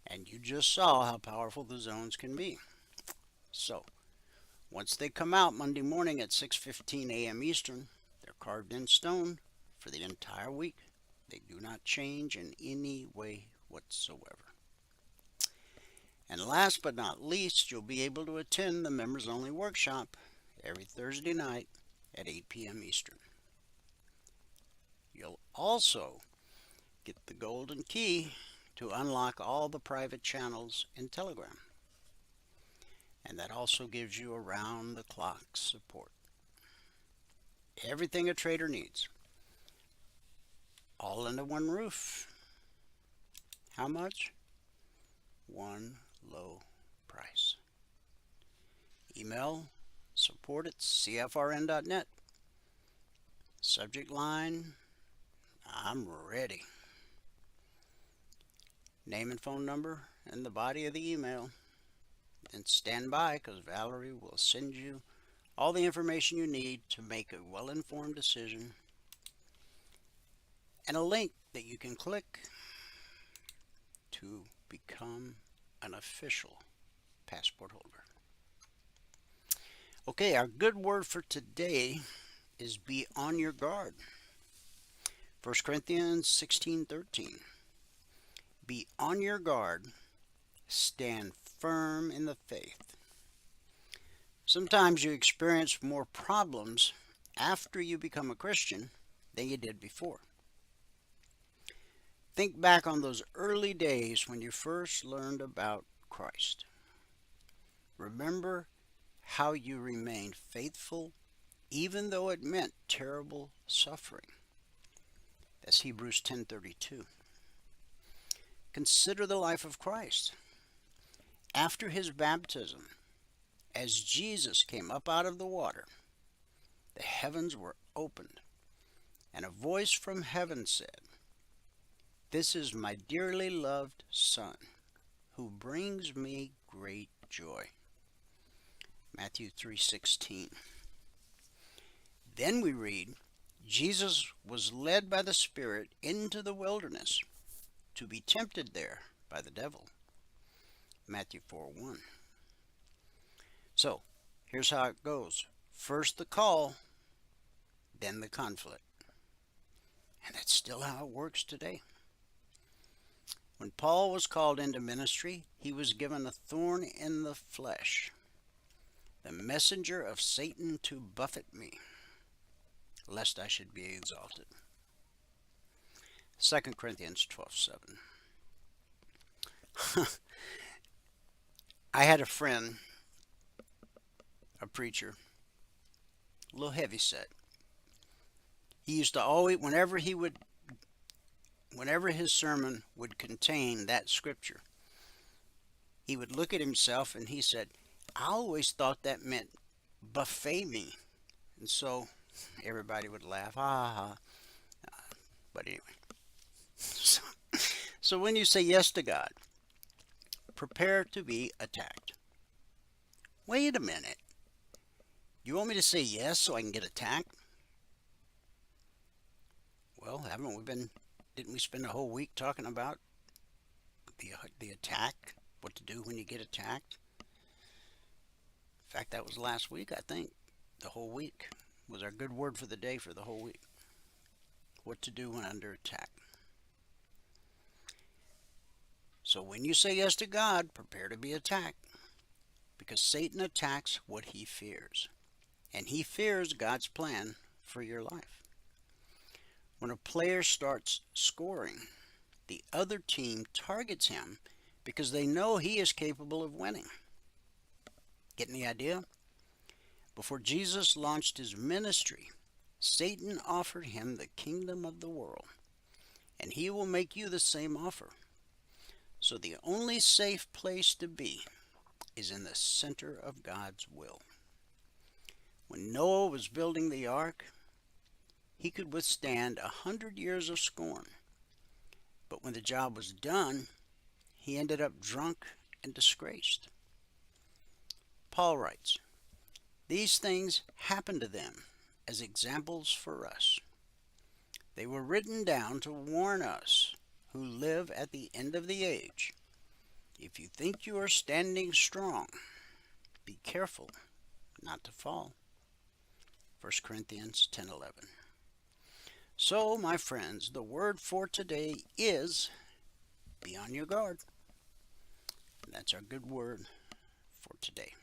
[SPEAKER 3] And you just saw how powerful the zones can be. So, once they come out Monday morning at 6:15 a.m. Eastern, they're carved in stone for the entire week. They do not change in any way whatsoever. And last but not least, you'll be able to attend the members only workshop every Thursday night at 8 p.m. Eastern. You'll also get the golden key to unlock all the private channels in Telegram. And that also gives you around-the-clock support. Everything a trader needs. All under one roof. How much? One low price. Email support@cfrn.net. Subject line, I'm ready. Name and phone number and the body of the email. And stand by because Valerie will send you all the information you need to make a well-informed decision and a link that you can click to become an official passport holder. Okay, our good word for today is be on your guard. 1 Corinthians 16:13. Be on your guard, stand firm in the faith. Sometimes you experience more problems after you become a Christian than you did before. Think back on those early days when you first learned about Christ. Remember how you remained faithful even though it meant terrible suffering. That's Hebrews 10:32. Consider the life of Christ. After his baptism, as Jesus came up out of the water, the heavens were opened, and a voice from heaven said, "This is my dearly loved Son, who brings me great joy." Matthew 3:16. Then we read, Jesus was led by the Spirit into the wilderness to be tempted there by the devil. Matthew 4:1. So, here's how it goes. First the call, then the conflict. And that's still how it works today. When Paul was called into ministry, he was given a thorn in the flesh, the messenger of Satan to buffet me, lest I should be exalted. 2 Corinthians 12:7. I had a friend, a preacher, a little heavy set. He used to always, whenever his sermon would contain that scripture, he would look at himself and he said, "I always thought that meant buffet me." And so everybody would laugh, ha ha ha. But anyway, so when you say yes to God, prepare to be attacked. Wait a minute. You want me to say yes so I can get attacked? Well, didn't we spend a whole week talking about the attack, what to do when you get attacked? In fact, that was last week, I think. The whole week was our good word for the day for the whole week. What to do when under attack. So when you say yes to God, prepare to be attacked, because Satan attacks what he fears, and he fears God's plan for your life. When a player starts scoring, the other team targets him because they know he is capable of winning. Getting the idea? Before Jesus launched his ministry, Satan offered him the kingdom of the world, and he will make you the same offer. So the only safe place to be is in the center of God's will. When Noah was building the ark, he could withstand 100 years of scorn. But when the job was done, he ended up drunk and disgraced. Paul writes, "These things happened to them as examples for us. They were written down to warn us who live at the end of the age. If you think you are standing strong, be careful not to fall." 1 Corinthians 10:11. So, my friends, the word for today is be on your guard. And that's our good word for today.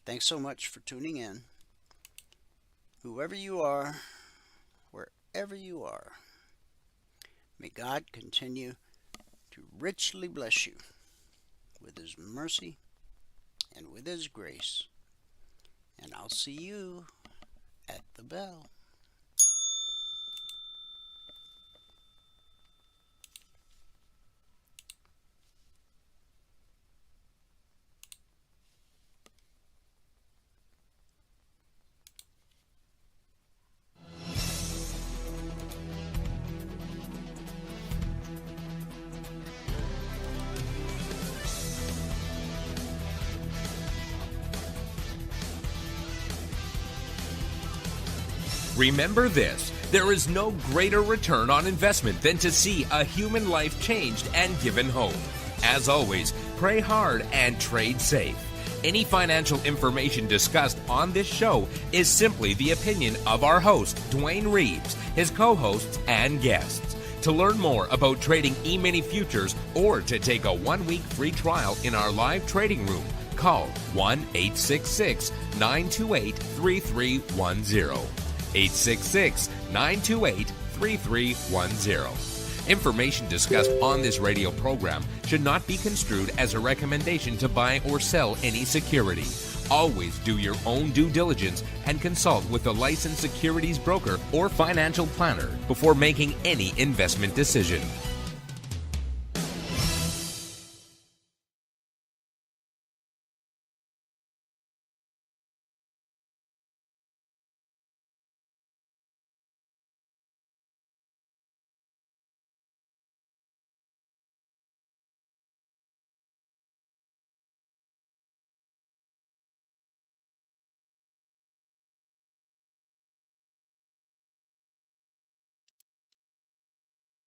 [SPEAKER 3] Thanks so much for tuning in. Whoever you are, wherever you are, may God continue to richly bless you with his mercy and with his grace. And I'll see you at the bell.
[SPEAKER 2] Remember this, there is no greater return on investment than to see a human life changed and given hope. As always, pray hard and trade safe. Any financial information discussed on this show is simply the opinion of our host, Dwayne Reeves, his co-hosts, and guests. To learn more about trading E-mini futures or to take a 1-week free trial in our live trading room, call 1-866-928-3310. 866-928-3310. Information discussed on this radio program should not be construed as a recommendation to buy or sell any security. Always do your own due diligence and consult with a licensed securities broker or financial planner before making any investment decision.